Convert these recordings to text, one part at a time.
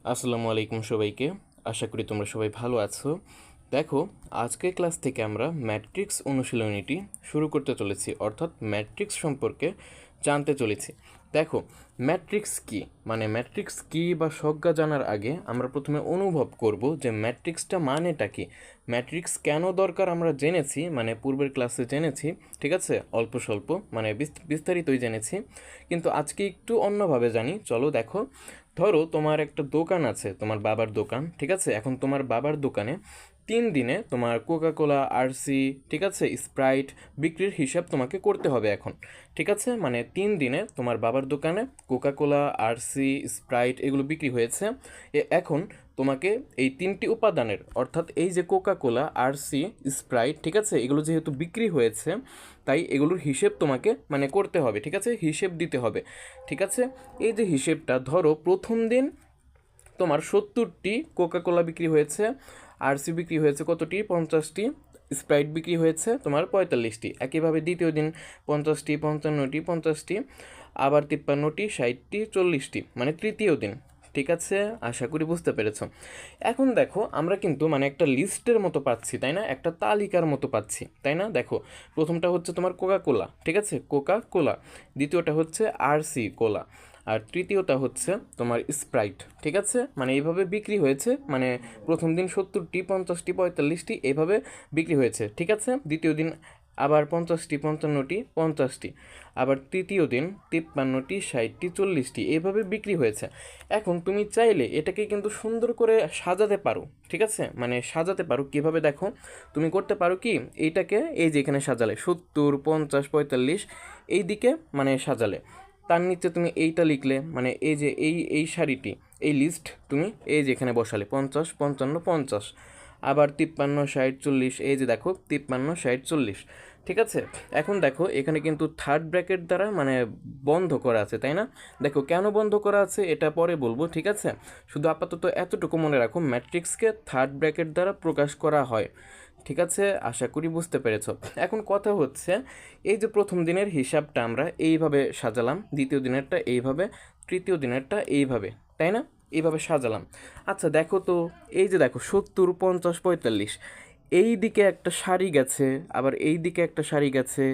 আসসালামু আলাইকুম সবাইকে। আশা করি তোমরা সবাই ভালো আছো। দেখো, আজকের ক্লাস থেকে আমরা ম্যাট্রিক্স অনুশীলনীটি শুরু করতে চলেছি, অর্থাৎ ম্যাট্রিক্স সম্পর্কে জানতে চলেছি। দেখো, ম্যাট্রিক্স কী, মানে ম্যাট্রিক্স কী বা সংজ্ঞা জানার আগে আমরা প্রথমে অনুভব করব যে ম্যাট্রিক্সটা মানেটা কী। ম্যাট্রিক্স কেন দরকার আমরা জেনেছি, মানে পূর্বের ক্লাসে জেনেছি, ঠিক আছে, অল্প স্বল্প, মানে বিস্তারিতই জেনেছি, কিন্তু আজকে একটু অন্যভাবে জানি। চলো দেখো, ধরো তোমার একটা দোকান আছে, তোমার বাবার দোকান, ঠিক আছে। এখন তোমার বাবার দোকানে 3 দিনে তোমার কোকাকোলা, আরসি, ঠিক আছে, স্প্রাইট বিক্রির হিসাব তোমাকে করতে হবে এখন, ঠিক আছে। মানে 3 দিনে তোমার বাবার দোকানে কোকাকোলা, আরসি, স্প্রাইট এগুলো বিক্রি হয়েছে। এখন তোমাকে এই 3টি উপাদানের, অর্থাৎ এই যে কোকাকোলা, আরসি, স্প্রাইট, ঠিক আছে, এগুলো যেহেতু বিক্রি হয়েছে, তাই এগুলোর হিসেব তোমাকে মানে করতে হবে, ঠিক আছে, হিসেব দিতে হবে, ঠিক আছে। এই যে হিসেবটা, ধরো প্রথম দিন তোমার 70টি কোকাকোলা বিক্রি হয়েছে, আরসি বিক্রি হয়েছে কতটি, 50টি, স্প্রাইট বিক্রি হয়েছে তোমার 45টি। একইভাবে দ্বিতীয় দিন 50টি, 55টি, 50টি, আবার 53টি, 60টি, 40টি, মানে তৃতীয় দিন, ঠিক আছে। আশা করি বুঝতে পেরেছো। এখন দেখো, আমরা কিন্তু মানে একটা লিস্টের মতো পাচ্ছি, তাই না, একটা তালিকার মতো পাচ্ছি, তাই না। দেখো, প্রথমটা হচ্ছে তোমার কোকা কোলা, ঠিক আছে, কোকা কোলা। দ্বিতীয়টা হচ্ছে আরসি কোলা। আর তৃতীয়টা হচ্ছে তোমার স্প্রাইট, ঠিক আছে। মানে এইভাবে বিক্রি হয়েছে, মানে প্রথম দিন 70টি, 50টি, 45টি এইভাবে বিক্রি হয়েছে, ঠিক আছে। দ্বিতীয় দিন আবার 50টি, 55টি, 50টি, আবার তৃতীয় দিন 53টি, 60টি, 40টি এইভাবে বিক্রি হয়েছে। এখন তুমি চাইলে এটাকে কিন্তু সুন্দর করে সাজাতে পারো, ঠিক আছে। মানে সাজাতে পারো কীভাবে, দেখো, তুমি করতে পারো কি, এইটাকে এই যে এখানে সাজালে 70, 50, 45 এই দিকে মানে সাজালে, তার নিচে তুমি এইটা লিখলে, মানে এই যে এই সারিটি, এই লিস্ট তুমি এই যে এখানে বসালে 50, 55, 50, আবার 53, 60, 40, এই যে দেখো 53, 60, 40, ঠিক আছে। এখন দেখো, এখানে কিন্তু থার্ড ব্র্যাকেট দ্বারা মানে বন্ধ করা আছে, তাই না। দেখো কেন বন্ধ করা আছে এটা পরে বলবো, ঠিক আছে। শুধু আপাতত এতটুকু মনে রাখো, ম্যাট্রিক্সকে থার্ড ব্র্যাকেট দ্বারা প্রকাশ করা হয়, ঠিক আছে। আশা করি বুঝতে পেরেছ। এখন কথা হচ্ছে, এই যে প্রথম দিনের হিসাবটা আমরা এইভাবে সাজালাম, দ্বিতীয় দিনেরটা এইভাবে, তৃতীয় দিনেরটা এইভাবে, তাই না, এইভাবে সাজালাম। আচ্ছা দেখো তো, এই যে দেখো 70, 50, 45 এই দিকে একটা সারি গেছে, আবার এই দিকে একটা সারি গেছে,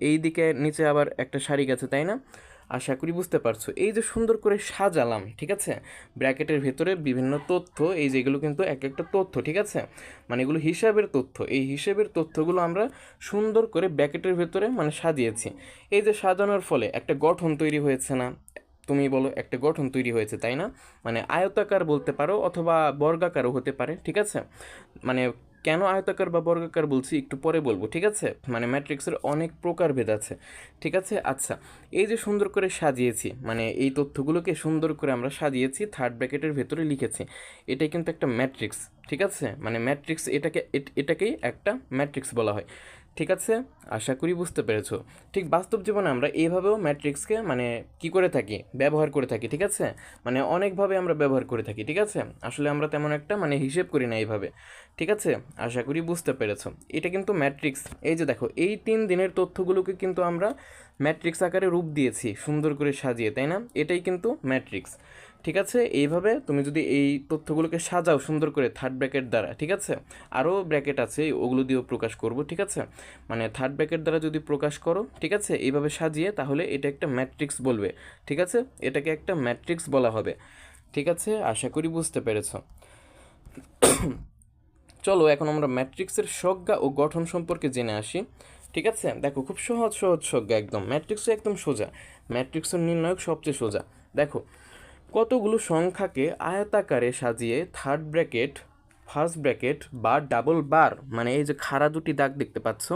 এই দিকে নিচে আবার একটা সারি গেছে, তাই না। আশা করি বুঝতে পারছো। এই যে সুন্দর করে সাজালাম, ঠিক আছে, ব্র্যাকেটের ভেতরে বিভিন্ন তথ্য, এই যেগুলো কিন্তু এক একটা তথ্য, ঠিক আছে, মানে এগুলো হিসাবের তথ্য। এই হিসাবের তথ্যগুলো আমরা সুন্দর করে ব্র্যাকেটের ভেতরে মানে সাজিয়েছি। এই যে সাজানোর ফলে একটা গঠন তৈরি হয়েছে না, তুমি বলো, একটা গঠন তৈরি হয়েছে, তাই না। মানে আয়তাকার বলতে পারো অথবা বর্গাকারও হতে পারে, ঠিক আছে। মানে কেন আয়তাকার বা বর্গাকার বলছি একটু পরে বলবো, ঠিক আছে। মানে ম্যাট্রিক্সের অনেক প্রকারভেদ আছে, ঠিক আছে। আচ্ছা, এই যে সুন্দর করে সাজিয়েছি, মানে এই তথ্যগুলোকে সুন্দর করে আমরা সাজিয়েছি, থার্ড ব্র্যাকেটের ভেতরে লিখেছি, এটাই কিন্তু একটা ম্যাট্রিক্স, ঠিক আছে। মানে ম্যাট্রিক্স এটাকেই একটা ম্যাট্রিক্স বলা হয়, ঠিক আছে। আশা করি বুঝতে পেরেছো। ঠিক বাস্তব জীবনে আমরা এইভাবেও ম্যাট্রিক্সকে মানে কি করে থাকি, ব্যবহার করে থাকি, ঠিক আছে। মানে অনেকভাবে আমরা ব্যবহার করে থাকি, ঠিক আছে। আসলে আমরা তেমন একটা মানে হিসেব করি না এইভাবে, ঠিক আছে। আশা করি বুঝতে পেরেছো। এটা কিন্তু ম্যাট্রিক্স। এই যে দেখো, এই 3 দিনের তথ্যগুলোকে কিন্তু আমরা ম্যাট্রিক্স আকারে রূপ দিয়েছি সুন্দর করে সাজিয়ে, তাই না। এটাই কিন্তু ম্যাট্রিক্স, ঠিক আছে। এইভাবে তুমি যদি এই তথ্যগুলোকে সাজাও সুন্দর করে থার্ড ব্র্যাকেট দ্বারা, ঠিক আছে, আরও ব্র্যাকেট আছে ওগুলো দিয়েও প্রকাশ করব, ঠিক আছে। মানে থার্ড ব্র্যাকেট দ্বারা যদি প্রকাশ করো, ঠিক আছে, এইভাবে সাজিয়ে, তাহলে এটা একটা ম্যাট্রিক্স বলবে, ঠিক আছে, এটাকে একটা ম্যাট্রিক্স বলা হবে, ঠিক আছে। আশা করি বুঝতে পেরেছ। চলো এখন আমরা ম্যাট্রিক্সের সংজ্ঞা ও গঠন সম্পর্কে জেনে আসি, ঠিক আছে। দেখো, খুব সহজ সহজ সংজ্ঞা, একদম ম্যাট্রিক্সও একদম সোজা, ম্যাট্রিক্সের নির্ণায়ক সবচেয়ে সোজা। দেখো, কতগুলো সংখ্যাকে আয়তাকারে সাজিয়ে থার্ড ব্র্যাকেট, ফার্স্ট ব্র্যাকেট বা ডাবল বার, মানে এই যে খাড়া দুটি দাগ দেখতে পাচ্ছ,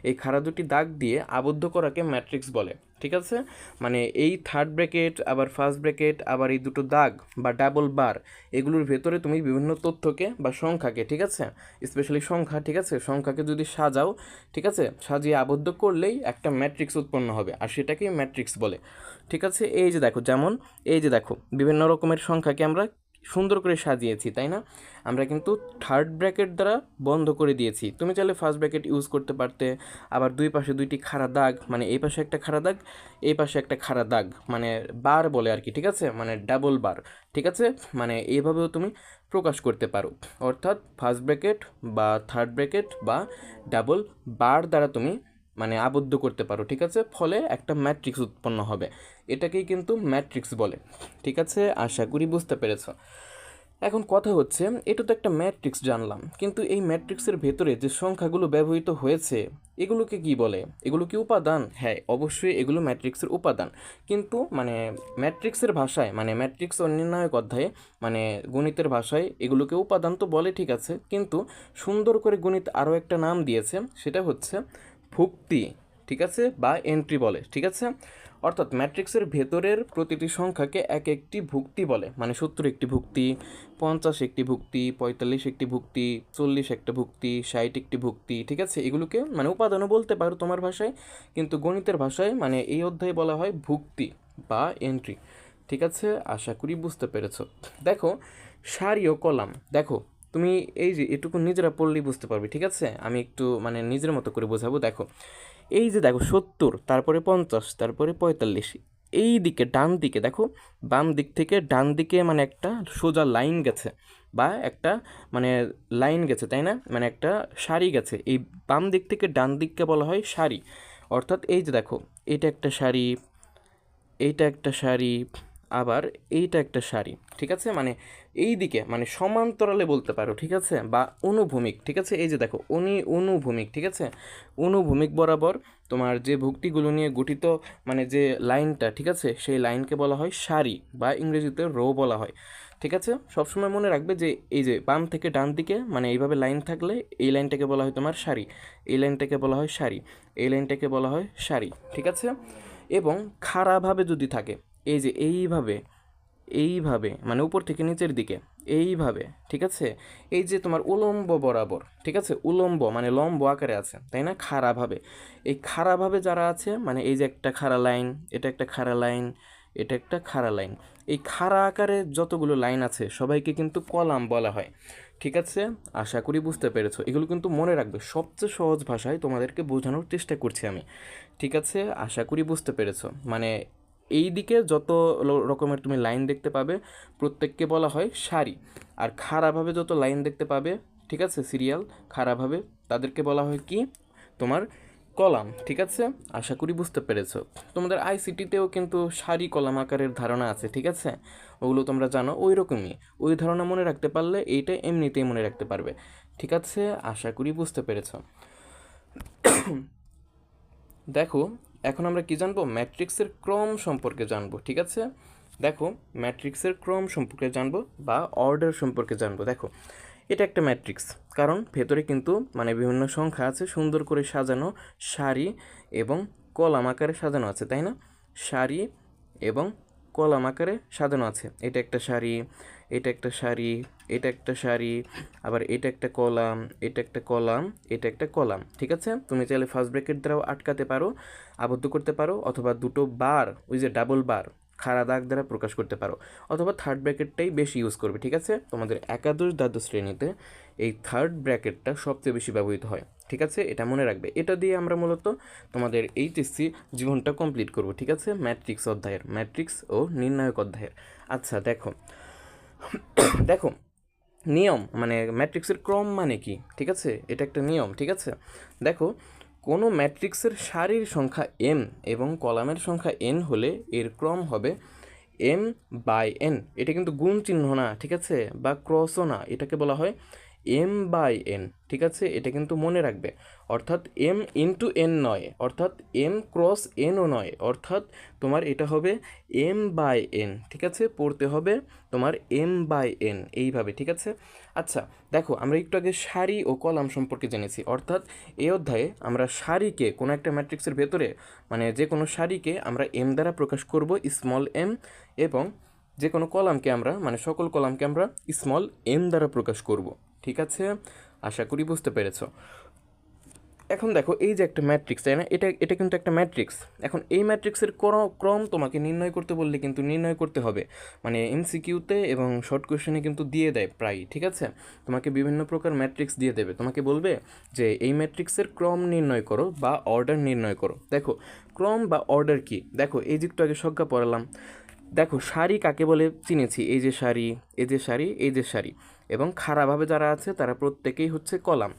এই খাড়া দুটি দাগ দিয়ে আবদ্ধ করাকে ম্যাট্রিক্স বলে, ঠিক আছে। মানে এই থার্ড ব্র্যাকেট, আবার ফার্স্ট ব্র্যাকেট, আবার এই দুটো দাগ বা ডাবল বার, এগুলোর ভেতরে তুমি বিভিন্ন তথ্যকে বা সংখ্যাকে, ঠিক আছে, স্পেশালি সংখ্যা, ঠিক আছে, সংখ্যাকে যদি সাজাও, ঠিক আছে, সাজিয়ে আবদ্ধ করলেই একটা ম্যাট্রিক্স উৎপন্ন হবে, আর সেটাকেই ম্যাট্রিক্স বলে, ঠিক আছে। এই যে দেখো, যেমন এই যে দেখো, বিভিন্ন রকমের সংখ্যাকে আমরা সুন্দর করে সাজিয়েছি, তাই না? আমরা কিন্তু থার্ড ব্র্যাকেট দ্বারা বন্ধ করে দিয়েছি। তুমি চাইলে ফার্স্ট ব্র্যাকেট ইউজ করতে পারতে, আবার দুই পাশে দুইটি খাড়া দাগ, মানে এই পাশে একটা খাড়া দাগ, এই পাশে একটা খাড়া দাগ, মানে বার বলে আর কি, ঠিক আছে, মানে ডাবল বার, ঠিক আছে, মানে এইভাবেও তুমি প্রকাশ করতে পারো। অর্থাৎ ফার্স্ট ব্র্যাকেট বা থার্ড ব্র্যাকেট বা ডাবল বার দ্বারা তুমি মানে আবদ্ধ করতে পারো, ঠিক আছে, ফলে একটা ম্যাট্রিক্স উৎপন্ন হবে। এটাকেই কিন্তু ম্যাট্রিক্স বলে, ঠিক আছে, আশা করি বুঝতে পেরেছো। এখন কথা হচ্ছে, এটা তো একটা ম্যাট্রিক্স জানলাম, কিন্তু এই ম্যাট্রিক্সের ভেতরে যে সংখ্যাগুলো ব্যবহৃত হয়েছে এগুলোকে কি বলে? এগুলো কি উপাদান? হ্যাঁ, অবশ্যই এগুলো ম্যাট্রিক্সের উপাদান, কিন্তু মানে ম্যাট্রিক্সের ভাষায়, মানে ম্যাট্রিক্স ও নির্ণায়ক অধ্যায়ে, মানে গণিতের ভাষায় এগুলোকে উপাদান তো বলে, ঠিক আছে, কিন্তু সুন্দর করে গণিত আরও একটা নাম দিয়েছে, সেটা হচ্ছে ভুক্তি, ঠিক আছে, বা এন্ট্রি বলে, ঠিক আছে। অর্থাৎ ম্যাট্রিক্সের ভেতরের প্রতিটি সংখ্যাকে এক একটি ভুক্তি বলে, মানে 70 একটি ভুক্তি, 50 একটি ভুক্তি, 45 একটি ভুক্তি, 40 একটা ভুক্তি, 60 একটি ভুক্তি, ঠিক আছে, এগুলোকে মানে উপাদানও বলতে পারো তোমার ভাষায়, কিন্তু গণিতের ভাষায় মানে এই অধ্যায়ে বলা হয় ভুক্তি বা এন্ট্রি, ঠিক আছে, আশা করি বুঝতে পেরেছো। দেখো, সারি ও কলাম, দেখো তুমি এই যে এটুকু নিজেরা পড়লেই বুঝতে পারবে, ঠিক আছে, আমি একটু মানে নিজের মতো করে বোঝাবো। দেখো, এই যে দেখো 70, তারপরে 50, তারপরে 45, এই দিকে ডান দিকে দেখো, বাম দিক থেকে ডান দিকে মানে একটা সোজা লাইন গেছে, বা একটা মানে লাইন গেছে, তাই না, মানে একটা সারি গেছে, এই বাম দিক থেকে ডান দিককে বলা হয় সারি। অর্থাৎ এই যে দেখো, এটা একটা সারি, এইটা একটা সারি, আবার এইটা একটা সারি, ঠিক আছে, মানে এই দিকে মানে সমান্তরালে বলতে পারো, ঠিক আছে, বা অনুভূমিক, ঠিক আছে, এই যে দেখো অনুভূমিক, ঠিক আছে, অনুভূমিক বরাবর তোমার যে ভুক্তিগুলো নিয়ে গঠিত মানে যে লাইনটা, ঠিক আছে, সেই লাইনকে বলা হয় সারি, বা ইংরেজিতে রো বলা হয়, ঠিক আছে। সবসময় মনে রাখবে যে এই যে বাম থেকে ডান দিকে মানে এইভাবে লাইন থাকলে এই লাইনটাকে বলা হয় তোমার সারি, এই লাইনটাকে বলা হয় সারি, এই লাইনটাকে বলা হয় সারি, ঠিক আছে। এবং খাড়াভাবে যদি থাকে, এই যে এইভাবে, এইভাবে মানে উপর থেকে নিচের দিকে এইভাবে, ঠিক আছে, এই যে তোমার উলম্ব বরাবর, ঠিক আছে, উলম্ব মানে লম্ব আকারে আছে, তাই না, খাড়াভাবে, এই খাড়াভাবে যারা আছে মানে এই যে একটা খাড়া লাইন, এটা একটা খাড়া লাইন, এটা একটা খাড়া লাইন, এই খাড়া আকারে যতগুলো লাইন আছে সবাইকে কিন্তু কলাম বলা হয়, ঠিক আছে, আশা করি বুঝতে পেরেছো। এগুলো কিন্তু মনে রাখবে, সবচেয়ে সহজ ভাষায় তোমাদেরকে বোঝানোর চেষ্টা করছি আমি, ঠিক আছে, আশা করি বুঝতে পেরেছো। মানে এই দিকে যত রকমের তুমি লাইন দেখতে পাবে প্রত্যেককে বলা হয় সারি, আর খাড়াভাবে যত লাইন দেখতে পাবে, ঠিক আছে, সিরিয়াল খাড়াভাবে, তাদেরকে বলা হয় কি, তোমার কলাম, ঠিক আছে, আশা করি বুঝতে পেরেছো। তোমাদের আইসিটিতেও কিন্তু সারি কলাম আকারের ধারণা আছে, ঠিক আছে, ওগুলো তোমরা জানো, ওই রকমই, ওই ধারণা মনে রাখতে পারলে এইটা এমনিতেই মনে রাখতে পারবে, ঠিক আছে, আশা করি বুঝতে পেরেছো। দেখো, এখন আমরা কি জানবো, ম্যাট্রিক্সের ক্রম সম্পর্কে জানবো, ঠিক আছে। দেখো, ম্যাট্রিক্সের ক্রম সম্পর্কে জানবো বা অর্ডার সম্পর্কে জানবো। দেখো, এটা একটা ম্যাট্রিক্স, কারণ ভেতরে কিন্তু মানে বিভিন্ন সংখ্যা আছে, সুন্দর করে সাজানো, সারি এবং কলাম আকারে সাজানো আছে, তাই না, সারি এবং কলাম আকারে সাজানো আছে, এটা একটা সারি, এটা একটা সারি, এটা একটা সারি, আবার এটা একটা কলাম, এটা একটা কলাম, এটা একটা কলাম, ঠিক আছে। তুমি চাইলে ফার্স্ট ব্র্যাকেট দ্বারাও আটকাতে পারো, আবদ্ধ করতে পারো, অথবা দুটো বার, ওই যে ডাবল বার খাড়া দাগ দ্বারা প্রকাশ করতে পারো, অথবা থার্ড ব্র্যাকেটটাই বেশি ইউজ করবে, ঠিক আছে। তোমাদের একাদশ দ্বাদশ শ্রেণীতে এই থার্ড ব্র্যাকেটটা সবচেয়ে বেশি ব্যবহৃত হয়, ঠিক আছে, এটা মনে রাখবে। এটা দিয়ে আমরা মূলত তোমাদের এইচএসসি জীবনটা কমপ্লিট করব, ঠিক আছে, ম্যাট্রিক্স অধ্যায়ের, ম্যাট্রিক্স ও নির্ণায়ক অধ্যায়ের। আচ্ছা, দেখো দেখো নিয়ম মানে ম্যাট্রিক্সের ক্রম মানে কি, ঠিক আছে, এটা একটা নিয়ম, ঠিক আছে। দেখো, কোনো ম্যাট্রিক্সের সারির সংখ্যা m এবং কলামের সংখ্যা n হলে এর ক্রম হবে m/n। এটা কিন্তু গুণ চিহ্ন না, ঠিক আছে, বা ক্রসও না, এটাকে বলা হয় m/n, ঠিক আছে, এটা কিন্তু মনে রাখবে। অর্থাৎ m×n নয়, অর্থাৎ m×nও নয়, অর্থাৎ তোমার এটা হবে m/n, ঠিক আছে, পড়তে হবে তোমার m/n এইভাবে, ঠিক আছে। আচ্ছা, দেখো, আমরা একটু আগে সারি ও কলাম সম্পর্কে জেনেছি, অর্থাৎ এই অধ্যায়ে আমরা সারিকে কোনো একটা ম্যাট্রিক্সের ভেতরে মানে যে কোনো সারিকে আমরা m দ্বারা প্রকাশ করব, স্মল m, এবং যে কোনো কলামকে আমরা মানে সকল কলামকে আমরা স্মল m দ্বারা প্রকাশ করব, ঠিক আছে, আশা করি বুঝতে পেরেছ। এখন দেখো এই যে একটা ম্যাট্রিক্স, তাই না, এটা এটা কিন্তু একটা ম্যাট্রিক্স। এখন এই ম্যাট্রিক্সের ক্রম তোমাকে নির্ণয় করতে বললে কিন্তু নির্ণয় করতে হবে, মানে এমসিকিউতে এবং শর্ট কোয়েশ্চেনে কিন্তু দিয়ে দেয় প্রায়, ঠিক আছে। তোমাকে বিভিন্ন প্রকার ম্যাট্রিক্স দিয়ে দেবে, তোমাকে বলবে যে এই ম্যাট্রিক্সের ক্রম নির্ণয় করো বা অর্ডার নির্ণয় করো। দেখো ক্রম বা অর্ডার কি, দেখো এই যে একটু আগে সংজ্ঞা পড়ালাম। দেখো সারি কাকে বলে চিনেছি, এই যে সারি, এই যে সারি, এই যে সারি, এবং খাড়াভাবে যারা আছে তারা প্রত্যেকেই হচ্ছে কলাম।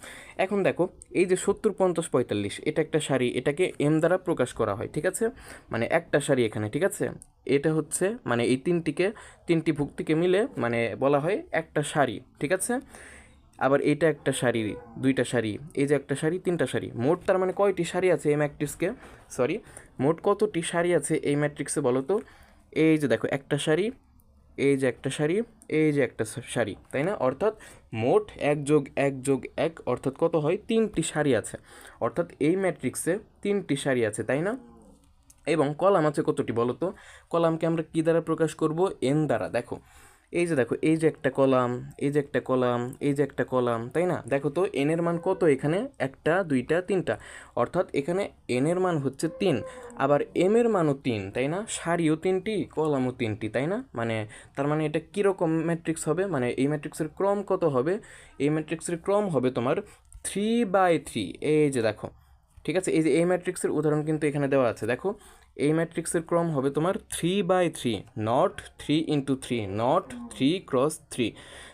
এখন দেখো এই যে 70 50 45 এটা একটা সারি, এটাকে এম দ্বারা প্রকাশ করা হয়, ঠিক আছে, মানে একটা সারি এখানে, ঠিক আছে। এটা হচ্ছে মানে এই তিনটি ভুক্তিকে মিলে মানে বলা হয় একটা সারি, ঠিক আছে। আবার এটা একটা সারি, দুইটা সারি, এই যে একটা সারি, তিনটা সারি, মোট তার মানে কয়টি সারি আছে এই ম্যাট্রিক্সকে, সরি, মোট কতটি সারি আছে এই ম্যাট্রিক্সে বলো তো। এই যে দেখো একটা সারি, এই যে একটা সারি, এই যে একটা সারি, তাই না, অর্থাৎ মোট 1+1+1 অর্থাৎ কত হয়, 3টি সারি আছে, অর্থাৎ এই ম্যাট্রিক্সে 3টি সারি আছে, তাই না। এবং কলাম আছে কতটি বলো তো, কলামকে আমরা কী দ্বারা প্রকাশ করব, এন দ্বারা। দেখো এই যে দেখো এই যে একটা কলাম, এই যে একটা কলাম, এই যে একটা কলাম, তাই না। দেখো তো এন এর মান কত এখানে, একটা দুইটা তিনটা, অর্থাৎ এখানে এন এর মান হচ্ছে 3, আবার এম এর মানও 3, তাই না, সারিও 3টি, কলামও 3টি, তাই না। মানে তার মানে এটা কীরকম ম্যাট্রিক্স হবে, মানে এই ম্যাট্রিক্সের ক্রম কত হবে, এই ম্যাট্রিক্সের ক্রম হবে তোমার 3/3। এই যে দেখো, ঠিক আছে, এই যে এই ম্যাট্রিক্সের উদাহরণ কিন্তু এখানে দেওয়া আছে। দেখো এই ম্যাট্রিক্সের ক্রম হবে তোমার 3/3, নট 3×3, নট 3×3,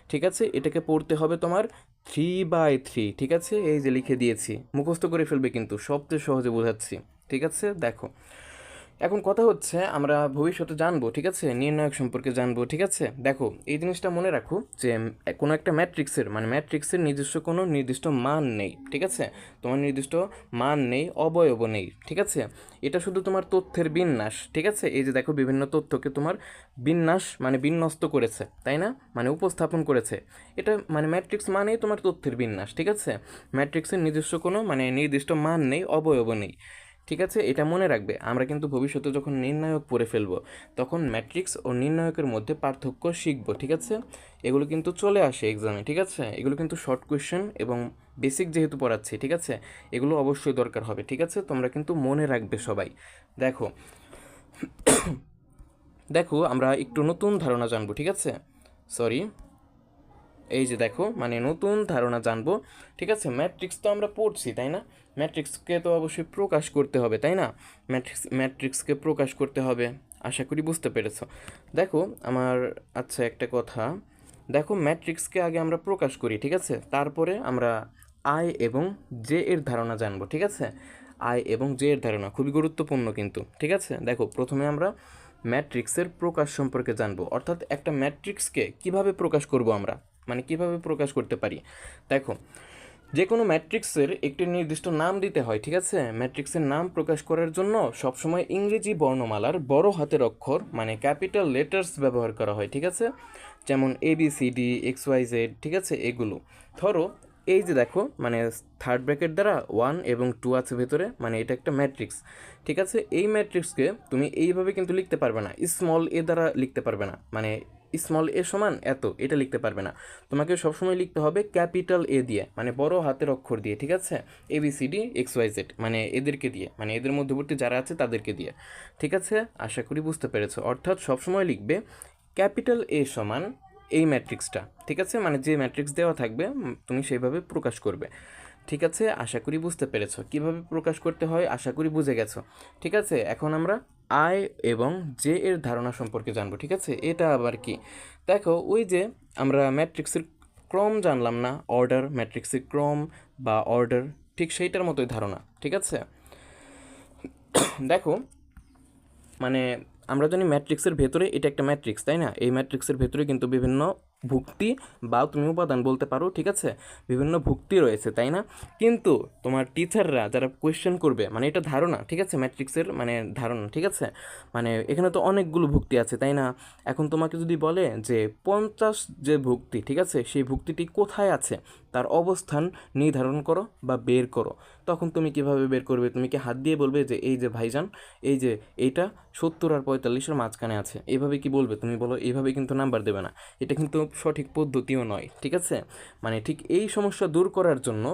ঠিক আছে। এটাকে পড়তে হবে তোমার 3/3, ঠিক আছে, এই যে লিখে দিয়েছি, মুখস্থ করে ফেলবে কিন্তু, সবচেয়ে সহজে বোঝাচ্ছি, ঠিক আছে। দেখো এখন কথা হচ্ছে আমরা ভবিষ্যতে জানবো, ঠিক আছে, নির্ণায়ক সম্পর্কে জানবো, ঠিক আছে। দেখো এই জিনিসটা মনে রাখো যে কোনো একটা ম্যাট্রিক্সের মানে ম্যাট্রিক্সের নিজস্ব কোনো নির্দিষ্ট মান নেই, ঠিক আছে, তোমার নির্দিষ্ট মান নেই, অবয়ব নেই, ঠিক আছে। এটা শুধু তোমার তথ্যের বিন্যাস, ঠিক আছে। এই যে দেখো বিভিন্ন তথ্যকে তোমার বিন্যাস মানে বিন্যস্ত করেছে, তাই না, মানে উপস্থাপন করেছে। এটা মানে ম্যাট্রিক্স মানেই তোমার তথ্যের বিন্যাস, ঠিক আছে। ম্যাট্রিক্সের নিজস্ব কোনো মানে নির্দিষ্ট মান নেই, অবয়ব নেই, ঠিক আছে। এটা মনে রাখবে, আমরা কিন্তু ভবিষ্যতে যখন নির্ণায়ক পড়ে ফেলবো তখন ম্যাট্রিক্স ও নির্ণায়কের মধ্যে পার্থক্য শিখবো, ঠিক আছে। এগুলো কিন্তু চলে আসে এক্সামে, ঠিক আছে, এগুলো কিন্তু শর্ট কোয়েশ্চেন এবং বেসিক যেহেতু পড়াচ্ছি, ঠিক আছে, এগুলো অবশ্যই দরকার হবে, ঠিক আছে, তোমরা কিন্তু মনে রাখবে সবাই। দেখো দেখো আমরা একটু নতুন ধারণা জানবো, ঠিক আছে, সরি, এই যে দেখো মানে নতুন ধারণা জানবো, ঠিক আছে। ম্যাট্রিক্স তো আমরা পড়ছি, তাই না, ম্যাট্রিক্সকে তো অবশ্যই প্রকাশ করতে হবে, তাই না, ম্যাট্রিক্সকে প্রকাশ করতে হবে, আশা করি বুঝতে পেরেছো। দেখো আমার আচ্ছা একটা কথা, দেখো ম্যাট্রিক্সকে আগে আমরা প্রকাশ করি, ঠিক আছে, তারপরে আমরা আই এবং জে এর ধারণা জানবো, ঠিক আছে। আই এবং জে এর ধারণা খুবই গুরুত্বপূর্ণ কিন্তু, ঠিক আছে। দেখো প্রথমে আমরা ম্যাট্রিক্সের প্রকাশ সম্পর্কে জানবো, অর্থাৎ একটা ম্যাট্রিক্সকে কিভাবে প্রকাশ করব আমরা, মানে কিভাবে প্রকাশ করতে পারি। দেখো যে কোনো ম্যাট্রিক্সের একটি নির্দিষ্ট নাম দিতে হয়, ঠিক আছে। ম্যাট্রিক্সের নাম প্রকাশ করার জন্য সবসময় ইংরেজি বর্ণমালার বড় হাতের অক্ষর মানে ক্যাপিটাল লেটার্স ব্যবহার করা হয়, ঠিক আছে, যেমন ABCD XYZ, ঠিক আছে, এগুলো। ধরো এই যে দেখো মানে থার্ড ব্র্যাকেট দ্বারা 1 এবং 2 আছে ভেতরে, মানে এটা একটা ম্যাট্রিক্স, ঠিক আছে। এই ম্যাট্রিক্সকে তুমি এইভাবে কিন্তু লিখতে পারবে না, স্মল এ দ্বারা লিখতে পারবে না, মানে স্মল এ সমান এত, এটা লিখতে পারবে না। তোমাকে সবসময় লিখতে হবে ক্যাপিটাল এ দিয়ে, মানে বড় হাতের অক্ষর দিয়ে, ঠিক আছে। ABCD XYZ মানে এদেরকে দিয়ে, মানে এদের মধ্যবর্তী যারা আছে তাদেরকে দিয়ে, ঠিক আছে। আশা করি বুঝতে পেরেছো, অর্থাৎ সবসময় লিখবে ক্যাপিটাল এ সমান এই ম্যাট্রিক্সটা, ঠিক আছে, মানে যে ম্যাট্রিক্স দেওয়া থাকবে তুমি সেইভাবে প্রকাশ করবে, ঠিক আছে। আশা করি বুঝতে পেরেছো কিভাবে প্রকাশ করতে হয়, আশা করি বুঝে গেছো, ঠিক আছে। এখন আমরা আই এবং জে এর ধারণা সম্পর্কে জানবো, ঠিক আছে। এটা আবার কি, দেখো ওই যে আমরা ম্যাট্রিক্সের ক্রম জানলাম না, অর্ডার, ম্যাট্রিক্সের ক্রম বা অর্ডার, ঠিক সেইটার মতোই ধারণা, ঠিক আছে। দেখো মানে আমরা জানি ম্যাট্রিক্সের ভেতরে এটা একটা ম্যাট্রিক্স, তাই না, এই ম্যাট্রিক্সের ভেতরে কিন্তু বিভিন্ন ভুক্তি বা তুমি উপাদান বলতে পারো, ঠিক আছে, বিভিন্ন ভুক্তি রয়েছে, তাই না। কিন্তু তোমার টিচাররা যারা কোয়েশ্চেন করবে, মানে এটা ধারণা, ঠিক আছে, ম্যাট্রিক্সের মানে ধারণা, ঠিক আছে, মানে এখানে তো অনেকগুলো ভুক্তি আছে, তাই না। এখন তোমাকে যদি বলে যে 50 যে ভুক্তি, ঠিক আছে, সেই ভুক্তিটি কোথায় আছে তার অবস্থান নির্ধারণ করো বা বের করো, তখন তুমি কিভাবে বের করবে? তুমি কি হাত দিয়ে বলবে যে এই যে ভাইজান, এই যে এইটা 70 আর 45-এর মাঝখানে আছে, এভাবে কি বলবে? তুমি বলো এইভাবে কিন্তু নাম্বার দেবে না, এটা কিন্তু সঠিক পদ্ধতিও নয়, ঠিক আছে? মানে ঠিক এই সমস্যা দূর করার জন্য,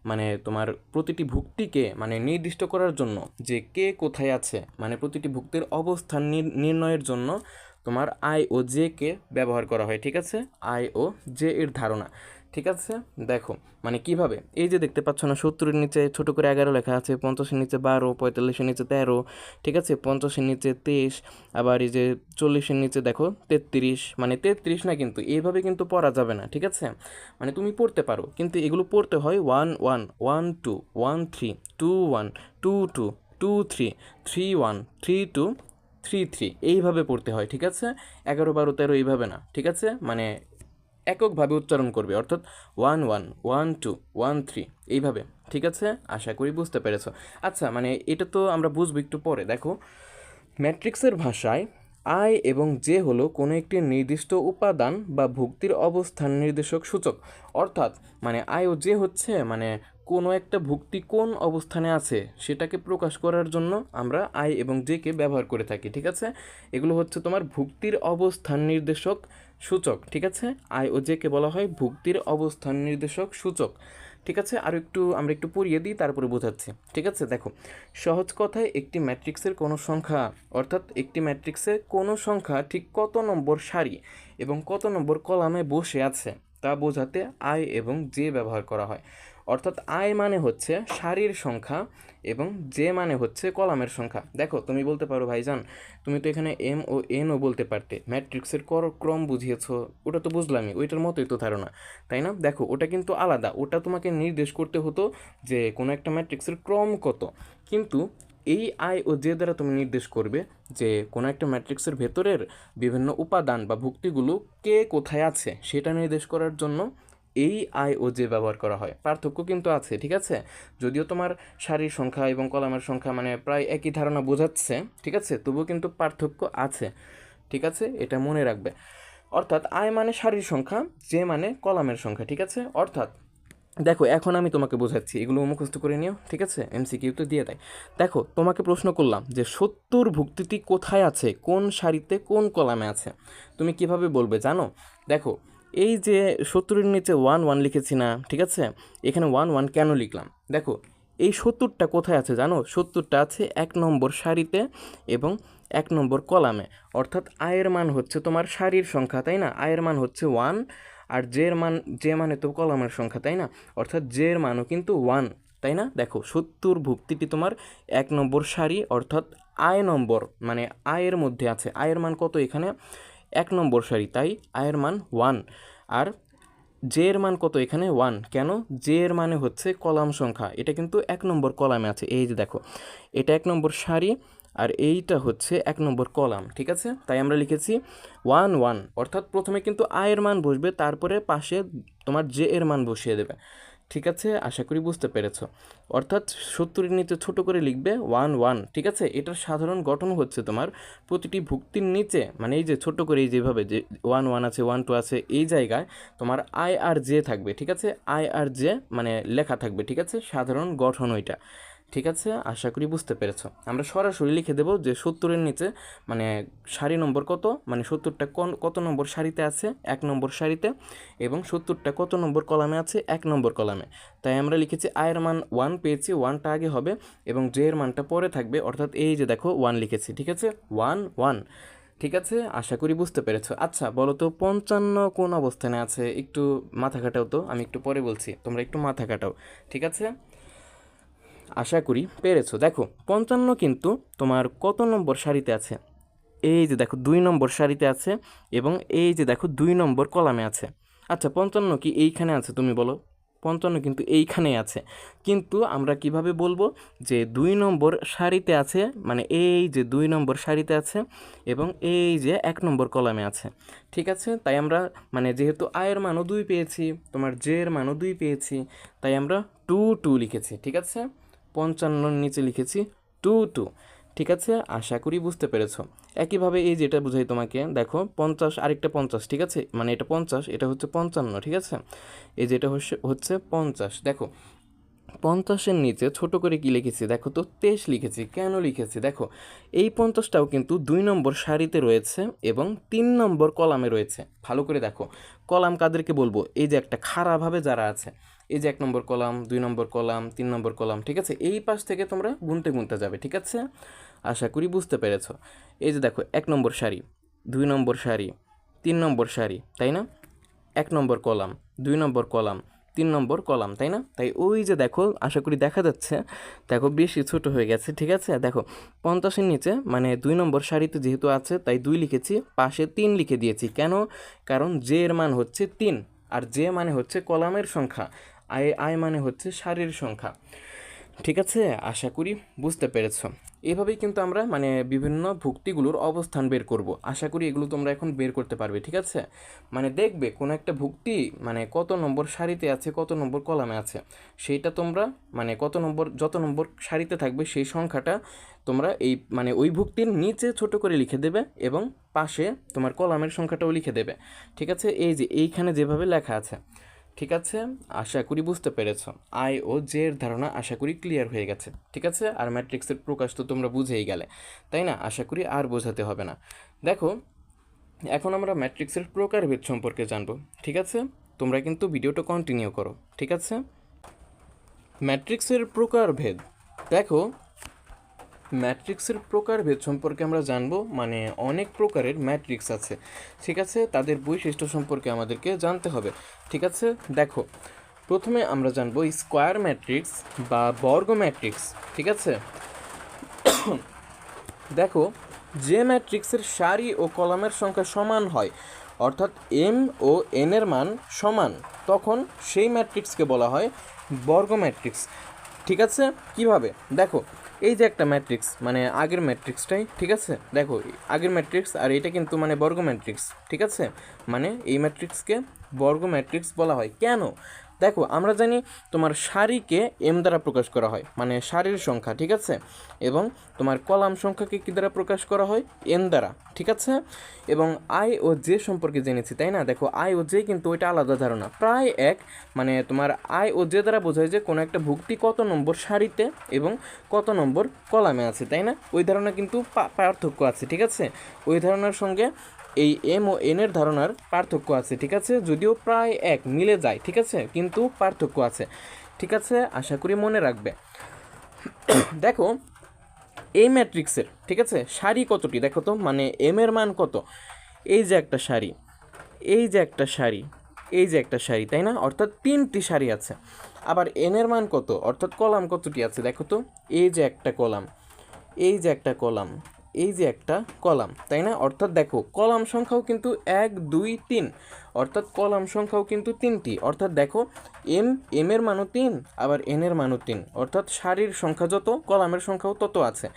মানে তোমার প্রতিটি ভুক্তিকে মানে নির্দিষ্ট করার জন্য যে কে কোথায় আছে, মানে প্রতিটি ভুক্তির অবস্থান নির্ণয়ের জন্য তোমার আই ও জে কে ব্যবহার করা হয়, ঠিক আছে? আই ও জে এর ধারণা, ঠিক আছে? দেখো মানে কিভাবে, এই যে দেখতে পাচ্ছ না 70-এর নিচে ছোট করে 11 লেখা আছে, 50-এর নিচে 12, 45-এর নিচে 13, ঠিক আছে? 50-এর নিচে 23, আবার এই যে 40-এর নিচে দেখো 33, মানে 33 না, কিন্তু এইভাবে কিন্তু পড়া যাবে না, ঠিক আছে? মানে তুমি পড়তে পারো, কিন্তু এগুলো পড়তে হয় 1 1 1 2 1 3 2 1 2 2 2 3 3 1 3 2 3 3, এইভাবে পড়তে হয়, ঠিক আছে? 11 12 13 এইভাবে না, ঠিক আছে? মানে এককভাবে উচ্চারণ করবে, অর্থাৎ 1 1 1 2 1 3 এইভাবে, ঠিক আছে? আশা করি বুঝতে পেরেছো। আচ্ছা, মানে এটা তো আমরা বুঝবো একটু পরে। দেখো, ম্যাট্রিক্সের ভাষায় আই এবং জে হলো কোনো একটি নির্দিষ্ট উপাদান বা ভুক্তির অবস্থান নির্দেশক সূচক। অর্থাৎ মানে আই ও জে হচ্ছে মানে কোনো একটা ভুক্তি কোন অবস্থানে আছে সেটাকে প্রকাশ করার জন্য আমরা আই এবং জেকে ব্যবহার করে থাকি, ঠিক আছে? এগুলো হচ্ছে তোমার ভুক্তির অবস্থান নির্দেশক সূচক, ঠিক আছে? আই ও জেকে বলা হয় ভুক্তির অবস্থান নির্দেশক সূচক, ঠিক আছে? আর একটু আমরা একটু পড়িয়ে দিই, তারপরে বোঝাচ্ছি, ঠিক আছে? দেখো, সহজ কথায় একটি ম্যাট্রিক্সের কোনো সংখ্যা, অর্থাৎ একটি ম্যাট্রিক্সে কোনো সংখ্যা ঠিক কত নম্বর সারি এবং কত নম্বর কলামে বসে আছে তা বোঝাতে আই এবং জে ব্যবহার করা হয়। অর্থাৎ আই মানে হচ্ছে সারির সংখ্যা এবং জে মানে হচ্ছে কলামের সংখ্যা। দেখো, তুমি বলতে পারো ভাইজান, তুমি তো এখানে এম ও এনও বলতে পারতে, ম্যাট্রিক্সের ক্রম বুঝিয়েছো, ওটা তো বুঝলামই, ওইটার মতোই তো ধারণা, তাই না? দেখো, ওটা কিন্তু আলাদা, ওটা তোমাকে নির্দেশ করতে হতো যে কোনো একটা ম্যাট্রিক্সের ক্রম কত, কিন্তু এই আই ও জে দ্বারা তুমি নির্দেশ করবে যে কোনো একটা ম্যাট্রিক্সের ভেতরের বিভিন্ন উপাদান বা ভুক্তিগুলো কে কোথায় আছে সেটা নির্দেশ করার জন্য এই আই ও জে ব্যবহার করা হয়। পার্থক্য কিন্তু আছে, ঠিক আছে? যদিও তোমার সারির সংখ্যা এবং কলামের সংখ্যা মানে প্রায় একই ধারণা বোঝাচ্ছে, ঠিক আছে, তবুও কিন্তু পার্থক্য আছে, ঠিক আছে? এটা মনে রাখবে। অর্থাৎ আই মানে সারির সংখ্যা, জে মানে কলামের সংখ্যা, ঠিক আছে? অর্থাৎ দেখো, এখন আমি তোমাকে বোঝাচ্ছি, এগুলো মুখস্থ করে নিও, ঠিক আছে? এমসিকিউ তো দিয়ে দেয়। দেখো, তোমাকে প্রশ্ন করলাম যে 70 ভুক্তিটি কোথায় আছে, কোন সারিতে কোন কলামে আছে, তুমি কিভাবে বলবে জানো? দেখো, এই যে 70-এর নিচে 1 1 লিখেছি না, ঠিক আছে? এখানে 1 1 কেন লিখলাম? দেখো, এই 70টা কোথায় আছে জানো? 70টা আছে 1 নম্বর সারিতে এবং 1 নম্বর কলামে। অর্থাৎ আয়ের মান হচ্ছে তোমার সারির সংখ্যা, তাই না? আয়ের মান হচ্ছে 1, আর জে মানে তো কলামের সংখ্যা, তাই না? অর্থাৎ জে এর মানও কিন্তু 1, তাই না? দেখো, 70 ভুক্তিটি তোমার 1 নম্বর সারি, অর্থাৎ আয় নম্বর মানে আয়ের মধ্যে আছে। আয়ের মান কত এখানে? 1 নম্বর সারি, তাই আয়ের মান 1। আর জে এর মান কত এখানে? 1। কেন? জে এর মানে হচ্ছে কলাম সংখ্যা, এটা কিন্তু 1 নম্বর কলামে আছে। এই যে দেখো, এটা 1 নম্বর সারি আর এইটা হচ্ছে 1 নম্বর কলাম, ঠিক আছে? তাই আমরা লিখেছি 1 1, অর্থাৎ প্রথমে কিন্তু আয়ের মান বসবে, তারপরে পাশে তোমার জে এর মান বসিয়ে দেবে, ঠিক আছে? আশা করি বুঝতে পেরেছ। অর্থাৎ 70-এর নিচে ছোট করে লিখবে 1 1, ঠিক আছে? এটার সাধারণ গঠন হচ্ছে তোমার প্রতিটি ভুক্তির নিচে, মানে এই যে ছোট করে এই যেভাবে যে 1 1 আছে, 1 2 আছে, এই জায়গায় তোমার আই আর জে থাকবে, ঠিক আছে? আই আর জে মানে লেখা থাকবে, ঠিক আছে? সাধারণ গঠন ওইটা, ঠিক আছে? আশা করি বুঝতে পেরেছো। আমরা সরাসরি লিখে দেবো যে 70-এর নিচে মানে সারি নম্বর কত, মানে 70টা কত নম্বর সারিতে আছে? 1 নম্বর সারিতে, এবং 70টা কত নম্বর কলামে আছে? 1 নম্বর কলামে। তাই আমরা লিখেছি আয়ের মান 1 পেয়েছি, 1টা আগে হবে এবং জে এর মানটা পরে থাকবে, অর্থাৎ এই যে দেখো 1 লিখেছি, ঠিক আছে? 1 1, ঠিক আছে? আশা করি বুঝতে পেরেছো। আচ্ছা, বলো তো 55 কোন অবস্থানে আছে? একটু মাথা কাটাও তো, আমি একটু পরে বলছি, তোমরা একটু মাথা কাটাও, ঠিক আছে? আশা করি পেরেছো। দেখো, 55 কিন্তু তোমার কত নম্বর সারিতে আছে? এই যে দেখো 2 নম্বর সারিতে আছে এবং এই যে দেখো 2 নম্বর কলামে আছে। আচ্ছা, 55 কি এইখানে আছে? তুমি বলো। 55 কিন্তু এইখানেই আছে, কিন্তু আমরা কিভাবে বলবো যে 2 নম্বর সারিতে আছে, মানে এই যে 2 নম্বর সারিতে আছে এবং এই যে 1 নম্বর কলামে আছে, ঠিক আছে? তাই আমরা মানে যেহেতু আয়ের মানও 2 পেয়েছি, তোমার জে এর মানও 2 পেয়েছি, তাই আমরা 2 2 লিখেছি, ঠিক আছে? 55-র নিচে লিখেছি 2 2, ঠিক আছে? আশা করি বুঝতে পেরেছো। একইভাবে এই যেটা বুঝাই তোমাকে, দেখো 50 আরেকটা 50, ঠিক আছে? মানে এটা 50, এটা হচ্ছে 55, ঠিক আছে? এই যেটা হচ্ছে 50। দেখো, 50-এর নিচে ছোট করে কি লিখেছি দেখো তো 23 লিখেছি। কেন লিখেছি দেখো, এই 50টাও কিন্তু 2 নম্বর সারিতে রয়েছে এবং 3 নম্বর কলামে রয়েছে। ভালো করে দেখো, কলাম কাদেরকে বলবো, এই যে একটা খাড়াভাবে যারা আছে, এই যে 1 নম্বর কলাম, 2 নম্বর কলাম, 3 নম্বর কলাম, ঠিক আছে, এই পাশ থেকে তোমরা গুনতে গুনতে যাবে, ঠিক আছে, আশা করি বুঝতে পেরেছ। এই যে দেখো 1 নম্বর সারি, 2 নম্বর সারি, 3 নম্বর সারি, তাই না, 1 নম্বর কলাম, 2 নম্বর কলাম, 3 নম্বর কলাম, তাই না, তাই ওই যে দেখো আশা করি দেখা যাচ্ছে, দেখো বেশি ছোট হয়ে গেছে, ঠিক আছে, দেখো 50-এর নিচে মানে 2 নম্বর সারিতে যেহেতু আছে তাই 2 লিখেছি, পাশে 3 লিখে দিয়েছি। কেন? কারণ জে এর মান হচ্ছে 3, আর জে মানে হচ্ছে কলামের সংখ্যা, আই মানে হচ্ছে সারির সংখ্যা, ঠিক আছে, আশা করি বুঝতে পেরেছ। এভাবেই কিন্তু আমরা মানে বিভিন্ন ভুক্তিগুলোর অবস্থান বের করব। আশা করি এগুলো তোমরা এখন বের করতে পারবে, ঠিক আছে, মানে দেখবে কোনো একটা ভুক্তি মানে কত নম্বর সারিতে আছে, কত নম্বর কলামে আছে, সেইটা তোমরা মানে কত নম্বর, যত নম্বর সারিতে থাকবে সেই সংখ্যাটা তোমরা এই মানে ওই ভুক্তির নিচে ছোট করে লিখে দেবে এবং পাশে তোমার কলামের সংখ্যাটাও লিখে দেবে, ঠিক আছে, এই যে এইখানে যেভাবে লেখা আছে, ঠিক আছে, আশা করি বুঝতে পেরেছ। আই ও জে এর ধারণা আশা করি ক্লিয়ার হয়ে গেছে, ঠিক আছে, আর ম্যাট্রিক্সের প্রকাশ তো তোমরা বুঝেই গেলে, তাই না, আশা করি আর বোঝাতে হবে না। দেখো এখন আমরা ম্যাট্রিক্সের প্রকারভেদ সম্পর্কে জানবো, ঠিক আছে, তোমরা কিন্তু ভিডিওটা কন্টিনিউ করো, ঠিক আছে। ম্যাট্রিক্সের প্রকারভেদ, দেখো ম্যাট্রিক্সের প্রকারভেদ সম্পর্কে আমরা জানবো, মানে অনেক প্রকারের ম্যাট্রিক্স আছে, ঠিক আছে, তাদের বৈশিষ্ট্য সম্পর্কে আমাদেরকে জানতে হবে, ঠিক আছে। দেখো প্রথমে আমরা জানবো স্কোয়ার ম্যাট্রিক্স বা বর্গ ম্যাট্রিক্স, ঠিক আছে। দেখো যে ম্যাট্রিক্সের সারি ও কলামের সংখ্যা সমান হয়, অর্থাৎ এম ও এন এর মান সমান, তখন সেই ম্যাট্রিক্সকে বলা হয় বর্গ ম্যাট্রিক্স, ঠিক আছে। কিভাবে দেখো, এই যে একটা ম্যাট্রিক্স মানে আগের ম্যাট্রিক্সটাই, ঠিক আছে, দেখো আগের ম্যাট্রিক্স আর এটা কিন্তু মানে বর্গ ম্যাট্রিক্স, ঠিক আছে, মানে এই ম্যাট্রিক্সকে বর্গ ম্যাট্রিক্স বলা হয়। কেন? দেখো আমরা জানি তোমার সারিকে এম দ্বারা প্রকাশ করা হয়, মানে সারির সংখ্যা, ঠিক আছে, এবং তোমার কলাম সংখ্যাকে কী দ্বারা প্রকাশ করা হয়, এন দ্বারা, ঠিক আছে, এবং আই ও জে সম্পর্কে জেনেছি, তাই না। দেখো আই ও জে কিন্তু ওইটা আলাদা ধারণা, প্রায় এক, মানে তোমার আই ও জে দ্বারা বোঝায় যে কোনো একটা ভুক্তি কত নম্বর সারিতে এবং কত নম্বর কলামে আছে, তাই না, ওই ধারণা কিন্তু পার্থক্য আছে, ঠিক আছে, ওই ধারণার সঙ্গে এই এম ও এন এর ধারণার পার্থক্য আছে, ঠিক আছে, যদিও প্রায় এক মিলে যায়, ঠিক আছে, কিন্তু পার্থক্য আছে, ঠিক আছে, আশা করি মনে রাখবে। দেখো এই ম্যাট্রিক্সের, ঠিক আছে, সারি কতটি দেখো তো, মানে এম এর মান কত, এই যে একটা সারি, এই যে একটা সারি, এই যে একটা সারি, তাই না, অর্থাৎ 3টি সারি আছে। আবার এন এর মান কত, অর্থাৎ কলাম কতটি আছে দেখো তো, এই যে একটা কলাম, এই যে একটা কলাম, এই যে একটা কলাম, তাই না, অর্থাৎ দেখো কলাম সংখ্যাও কিন্তু 1 2 3, অর্থাৎ কলাম সংখ্যাও কিন্তু 3টি, অর্থাৎ দেখো এম এর মানও 3, আবার এন এর মানও 3, অর্থাৎ সারির সংখ্যা যত কলামের সংখ্যাও তত আছে,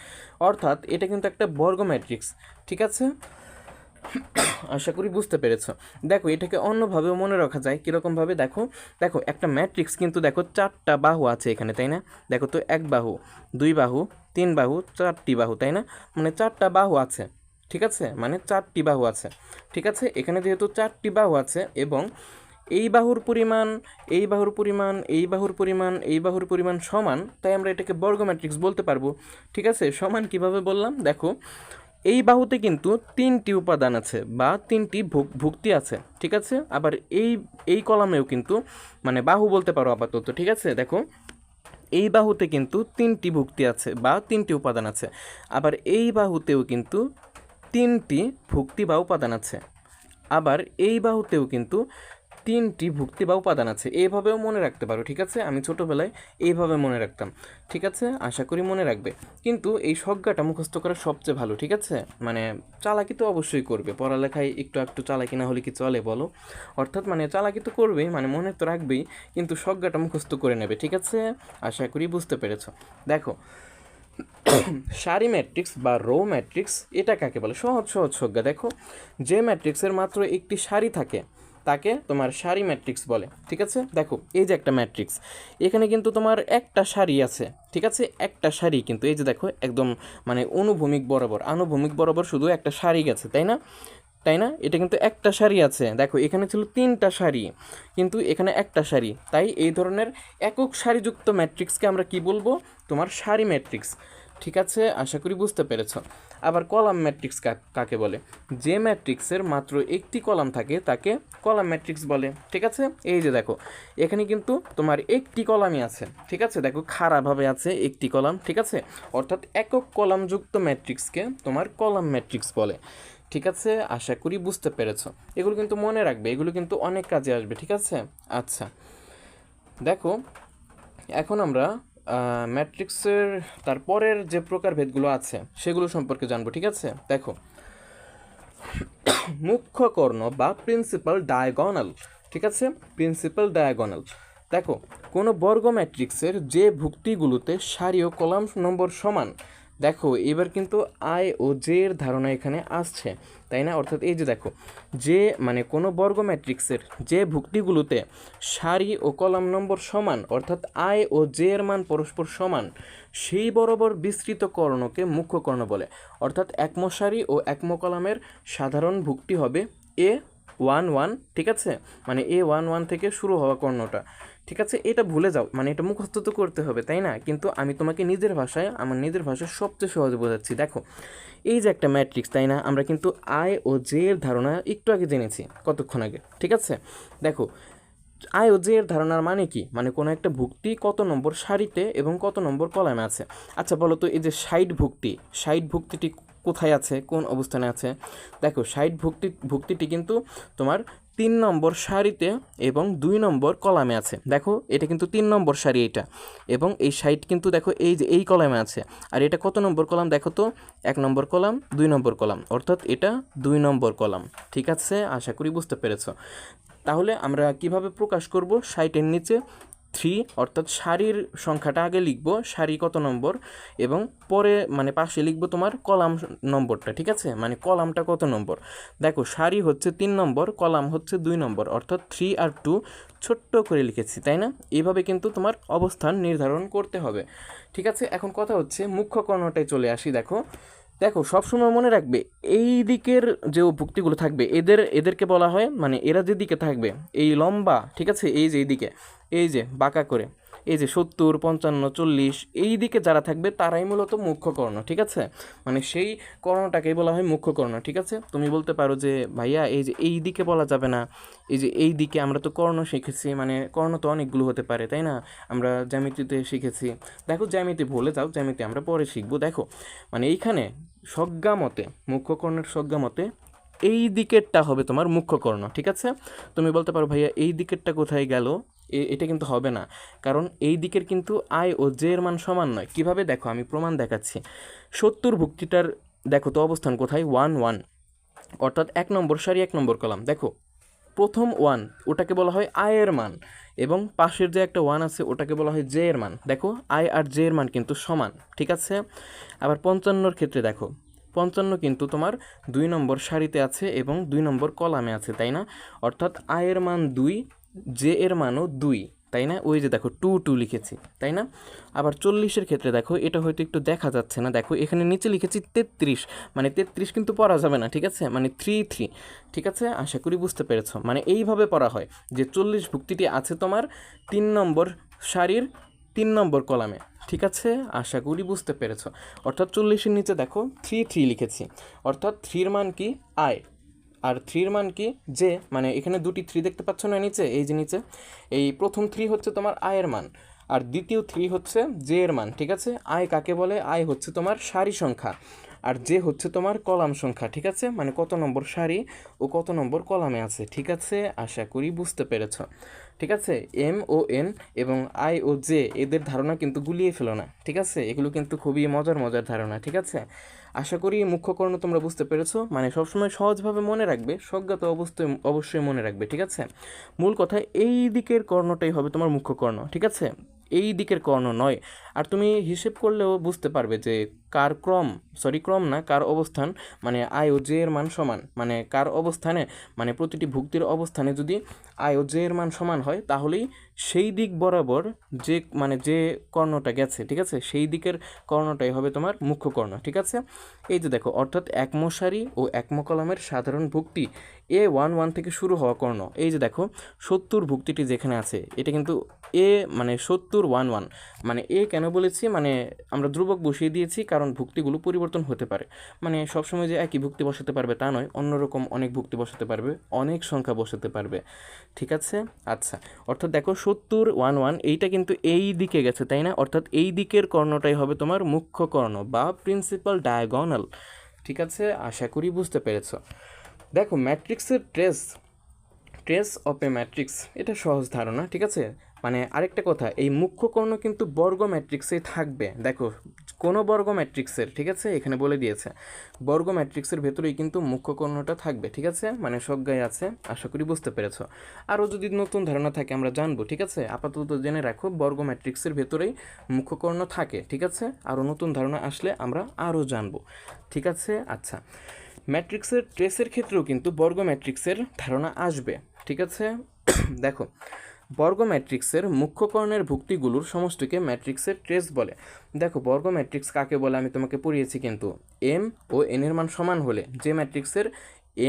অর্থাৎ এটা কিন্তু একটা বর্গ ম্যাট্রিক্স, ঠিক আছে, আশা করি বুঝতে পেরেছো। দেখো এটাকে অন্যভাবেও মনে রাখা যায়, কীরকমভাবে দেখো, দেখো একটা ম্যাট্রিক্স কিন্তু দেখো 4টা বাহু আছে এখানে, তাই না, দেখো তো 1 বাহু, 2 বাহু, 3 বাহু, 4টি বাহু, তাই না, মানে 4টা বাহু আছে, ঠিক আছে, মানে 4টি বাহু আছে, ঠিক আছে, এখানে যেহেতু 4টি বাহু আছে এবং এই বাহুর পরিমাণ, এই বাহুর পরিমাণ, এই বাহুর পরিমাণ, এই বাহুর পরিমাণ সমান, তাই আমরা এটাকে বর্গ ম্যাট্রিক্স বলতে পারবো, ঠিক আছে। সমান কিভাবে বললাম, দেখো এই বাহুতে কিন্তু 3টি উপাদান আছে বা 3টি ভুক্তি আছে, ঠিক আছে, আবার এই কলামেও কিন্তু মানে বাহু বলতে পারো আপাতত, ঠিক আছে, দেখো এই বাহুতে কিন্তু 3টি ভুক্তি আছে বা 3টি উপাদান আছে, আবার এই বাহুতেও কিন্তু 3টি ভুক্তি বা উপাদান আছে, আবার এই বাহুতেও কিন্তু 3টি ভুক্তি বা উপাদান আছে, এইভাবেও মনে রাখতে পারো, ঠিক আছে, আমি ছোটোবেলায় এইভাবে মনে রাখতাম, ঠিক আছে, আশা করি মনে রাখবে। কিন্তু এই সংজ্ঞাটা মুখস্থ করা সবচেয়ে ভালো, ঠিক আছে, মানে চালাকি তো অবশ্যই করবে, পড়ালেখায় একটু চালাকি না হলে কি চলে বলো, অর্থাৎ মানে চালাকি তো করবেই, মানে মনে তো রাখবেই, কিন্তু সংজ্ঞাটা মুখস্থ করে নেবে, ঠিক আছে, আশা করি বুঝতে পেরেছো। দেখো সারি ম্যাট্রিক্স বা রো ম্যাট্রিক্স এটা কাকে বলে, সহজ সহজ সংজ্ঞা, দেখো যে ম্যাট্রিক্সের মাত্র একটি সারি থাকে তাকে তোমার সারি ম্যাট্রিক্স বলে, ঠিক আছে। দেখো এই যে একটা ম্যাট্রিক্স, এখানে কিন্তু তোমার একটা সারি আছে, ঠিক আছে, একটা সারি কিন্তু এই যে দেখো একদম মানে আনুভূমিক বরাবর শুধু একটা সারি গেছে, তাই না, তাই না? এটা কিন্তু একটা সারি আছে, দেখো এখানে ছিল 3টা সারি, কিন্তু এখানে একটা সারি, তাই এই ধরনের একক সারিযুক্ত ম্যাট্রিক্সকে আমরা কি বলবো? তোমার সারি ম্যাট্রিক্স। ঠিক আছে, আশা করি বুঝতে পেরেছ। আবার কলাম ম্যাট্রিক্স কাকে বলে? যে ম্যাট্রিক্সের মাত্র একটি কলাম থাকে তাকে কলাম ম্যাট্রিক্স বলে। ঠিক আছে, এই যে দেখো এখানে কিন্তু তোমার একটি কলামই আছে। ঠিক আছে, দেখো খাড়াভাবে আছে একটি কলাম। ঠিক আছে, অর্থাৎ একক কলামযুক্ত ম্যাট্রিক্সকে তোমার কলাম ম্যাট্রিক্স বলে। ঠিক আছে, আশা করি বুঝতে পেরেছো। এগুলো কিন্তু মনে রাখবে, এগুলো কিন্তু অনেক কাজে আসবে। ঠিক আছে, আচ্ছা দেখো এখন আমরা ম্যাট্রিক্সের তারপরের যে প্রকারভেদগুলো আছে সেগুলো সম্পর্কে জানবো। ঠিক আছে, দেখো মুখ্য কর্ণ বা প্রিন্সিপাল ডায়াগোনাল। ঠিক আছে, প্রিন্সিপাল ডায়াগোনাল। দেখো কোনো বর্গ ম্যাট্রিক্সের যে ভুক্তিগুলোতে সারি ও কলাম নম্বর সমান, দেখো এবার কিন্তু আই ও জে এর ধারণা এখানে আসছে, তাই না? অর্থাৎ এই যে দেখো যে মানে কোনো বর্গ ম্যাট্রিক্সের যে ভুক্তিগুলোতে সারি ও কলাম নম্বর সমান, অর্থাৎ আই ও জে এর মান পরস্পর সমান, সেই বরাবর বিস্তৃত কর্ণকে মুখ্য কর্ণ বলে। অর্থাৎ একম সারি ও একম কলামের সাধারণ ভুক্তি হবে A11। ঠিক আছে, মানে A11 থেকে শুরু হওয়া কর্ণটা। ঠিক আছে, এটা ভুলে যাও, মানে এটা মুখস্থ তো করতে হবে, তাই না? কিন্তু আমি তোমাকে নিজের ভাষায়, আমার নিজের ভাষায় সবচেয়ে সহজে বোঝাচ্ছি। দেখো এই যে একটা ম্যাট্রিক্স, তাই না? আমরা কিন্তু আই ও জে এর ধারণা একটু আগে জেনেছি, কতক্ষণ আগে। ঠিক আছে, দেখো আই ও জে এর ধারণার মানে কি? মানে কোনো একটা ভুক্তি কত নম্বর সারিতে এবং কত নম্বর কলামে আছে। আচ্ছা বলো তো, এই যে ষাট ভুক্তিটি কোথায় আছে, কোন অবস্থানে আছে? দেখো ভুক্তিটি কিন্তু তোমার 3 নম্বর সারিতে এবং 2 নম্বর কলামে আছে। দেখো এটা কিন্তু 3 নম্বর সারি এটা, এবং এই 60 কিন্তু দেখো এই যে এই কলামে আছে। আর এটা কত নম্বর কলাম দেখো তো? 1 নম্বর কলাম, 2 নম্বর কলাম, অর্থাৎ এটা 2 নম্বর কলাম। ঠিক আছে, আশা করি বুঝতে পেরেছো। তাহলে আমরা কিভাবে প্রকাশ করব? 60-এর নিচে 3, অর্থাৎ সারির সংখ্যাটা আগে লিখব, সারি কত নম্বর, এবং পরে মানে পাশে লিখব তোমার কলাম নম্বরটা। ঠিক আছে, মানে কলামটা কত নম্বর। দেখো সারি হচ্ছে 3 নম্বর, কলাম হচ্ছে 2 নম্বর, অর্থাৎ 3 আর 2 ছোট্ট করে লিখেছি, তাই না? এইভাবে কিন্তু তোমার অবস্থান নির্ধারণ করতে হবে। ঠিক আছে, এখন কথা হচ্ছে মুখ্য কর্ণটায় চলে আসি। দেখো দেখো সবসময় মনে রাখবে এই দিকের যে ভুক্তিগুলো থাকবে এদেরকে বলা হয়, মানে এরা যে দিকে থাকবে এই লম্বা, ঠিক আছে, এই যে এইদিকে এই যে বাঁকা করে এই যে 70, 55, 40 এই দিকে যারা থাকবে তারাই মূলত মুখ্য কর্ণ। ঠিক আছে, মানে সেই কর্ণটাকেই বলা হয় মুখ্য কর্ণ। ঠিক আছে, তুমি বলতে পারো যে ভাইয়া এই যে এই দিকে বলা যাবে না, এই যে এই দিকে আমরা তো কর্ণ শিখেছি, মানে কর্ণ তো অনেকগুলো হতে পারে, তাই না? আমরা জ্যামিতিতে শিখেছি। দেখো জ্যামিতি ভুলে যাও, জ্যামিতি আমরা পরে শিখবো। দেখো মানে এইখানে সজ্ঞা মতে, মুখ্য কর্ণের সজ্ঞা মতে এই দিকেরটা হবে তোমার মুখ্য কর্ণ। ঠিক আছে, তুমি বলতে পারো ভাইয়া এই দিকেরটা কোথায় গেল? এটা কিন্তু হবে না, কারণ এই দিকের কিন্তু আই ও জে এর মান সমান নয়। কিভাবে? দেখো আমি প্রমাণ দেখাচ্ছি। 70 ভুক্তিটার দেখো তো অবস্থান কোথায়? 1 1, অর্থাৎ 1 নম্বর সারি 1 নম্বর কলাম। দেখো প্রথম 1 ওটাকে বলা হয় আই এর মান, এবং পাশের যে একটা 1 আছে ওটাকে বলা হয় জে এর মান। দেখো আই আর জে এর মান কিন্তু সমান। ঠিক আছে, আবার 55-র ক্ষেত্রে দেখো 55 কিন্তু তোমার 2 নম্বর সারিতে আছে এবং 2 নম্বর কলামে আছে, তাই না? অর্থাৎ আই এর মান 2, জে এর মানও 2, তাই না? ওই যে দেখো 2 2 লিখেছি, তাই না? আবার 40-এর ক্ষেত্রে দেখো, এটা হয়তো একটু দেখা যাচ্ছে না, দেখো এখানে নিচে লিখেছি 33, মানে 33 কিন্তু পড়া যাবে না। ঠিক আছে, মানে 3 3। ঠিক আছে, আশা করি বুঝতে পেরেছ। মানে এইভাবে পড়া হয় যে 40 ভুক্তিটি আছে তোমার 3 নম্বর সারির 3 নম্বর কলামে। ঠিক আছে, আশা করি বুঝতে পেরেছ। অর্থাৎ 40-এর নিচে দেখো 3 3 লিখেছি, অর্থাৎ 3-র মান কি? আই, আর 3-র মান কি? জে। মানে এখানে দুটি 3 দেখতে পাচ্ছ না নিচে? এই যে নিচে এই প্রথম 3 হচ্ছে তোমার আয়ের মান, আর দ্বিতীয় 3 হচ্ছে জে এর মান। ঠিক আছে, আই কাকে বলে? আই হচ্ছে তোমার সারি সংখ্যা, আর যে হচ্ছে তোমার কলাম সংখ্যা। ঠিক আছে, মানে কত নম্বর সারি ও কত নম্বর কলামে আছে। ঠিক আছে, আশা করি বুঝতে পেরেছ। ঠিক আছে, এম ও এন এবং আই ও জে এদের ধারণা কিন্তু গুলিয়ে ফেলো না। ঠিক আছে, এগুলো কিন্তু খুবই মজার মজার ধারণা। ঠিক আছে, আশা করি মুখ্য কর্ণ তোমরা বুঝতে পেরেছো। মানে সবসময় সহজভাবে মনে রাখবে, সজ্ঞাত অবশ্যই মনে রাখবে। ঠিক আছে, মূল কথা এই দিকের কর্ণটাই হবে তোমার মুখ্য কর্ণ। ঠিক আছে, এই দিকের কর্ণ নয়। আর তুমি হিসেব করলেও বুঝতে পারবে যে কার ক্রম না, কার অবস্থান মানে আই ও জে এর মান সমান, মানে কার অবস্থানে মানে প্রতিটি ভুক্তির অবস্থানে যদি আই ও জে এর মান সমান হয় তাহলেই সেই দিক বরাবর যে মানে যে কর্ণটা গেছে, ঠিক আছে, সেই দিকের কর্ণটাই হবে তোমার মুখ্য কর্ণ, ঠিক আছে। এই যে দেখো, অর্থাৎ একমসারি ও একমকলমের সাধারণ ভুক্তি A11 থেকে শুরু হওয়া কর্ণ। এই যে দেখো 70 ভুক্তিটি যেখানে আছে এটা কিন্তু এ মানে 7011, মানে এ কেন বলেছি, মানে আমরা ধ্রুবক বসিয়ে দিয়েছি কারণ ভুক্তিগুলো পরিবর্তন হতে পারে, মানে সবসময় যে একই ভুক্তি বসাতে পারবে তা নয়, অন্যরকম অনেক ভুক্তি বসাতে পারবে, অনেক সংখ্যা বসাতে পারবে, ঠিক আছে। আচ্ছা, অর্থাৎ দেখো 7011 এইটা কিন্তু এই দিকে গেছে, তাই না, অর্থাৎ এই দিকের কর্ণটাই হবে তোমার মুখ্য কর্ণ বা প্রিন্সিপাল ডায়াগোনাল, ঠিক আছে। আশা করি বুঝতে পেরেছ। দেখো ম্যাট্রিক্সের ট্রেস অফ এ ম্যাট্রিক্স এটা সহজ ধারণা, ঠিক আছে। মানে আরেকটা কথা, এই মুখ্য কর্ণ কিন্তু বর্গ ম্যাট্রিক্সেই থাকবে। দেখো কোনো বর্গ ম্যাট্রিক্সের, ঠিক আছে, এখানে বলে দিয়েছে বর্গ ম্যাট্রিক্সের ভেতরেই কিন্তু মুখ্য কর্ণটা থাকবে, ঠিক আছে, মানে সংজ্ঞায় আছে। আশা করি বুঝতে পেরেছো। আরও যদি নতুন ধারণা থাকে আমরা জানবো, ঠিক আছে। আপাতত জেনে রাখো বর্গ ম্যাট্রিক্সের ভেতরেই মুখ্য কর্ণ থাকে, ঠিক আছে। আরও নতুন ধারণা আসলে আমরা আরও জানবো, ঠিক আছে। আচ্ছা, ম্যাট্রিক্সের ট্রেসের ক্ষেত্রেও কিন্তু বর্গ ম্যাট্রিক্সের ধারণা আসবে, ঠিক আছে। দেখো বর্গ ম্যাট্রিক্সের মুখ্য কর্ণের ভুক্তিগুলোর সমষ্টিকে ম্যাট্রিক্সের ট্রেস বলে। দেখো বর্গ ম্যাট্রিক্স কাকে বলে আমি তোমাকে পড়িয়েছি, কিন্তু এম ও এন এর মান সমান হলে, যে ম্যাট্রিক্সের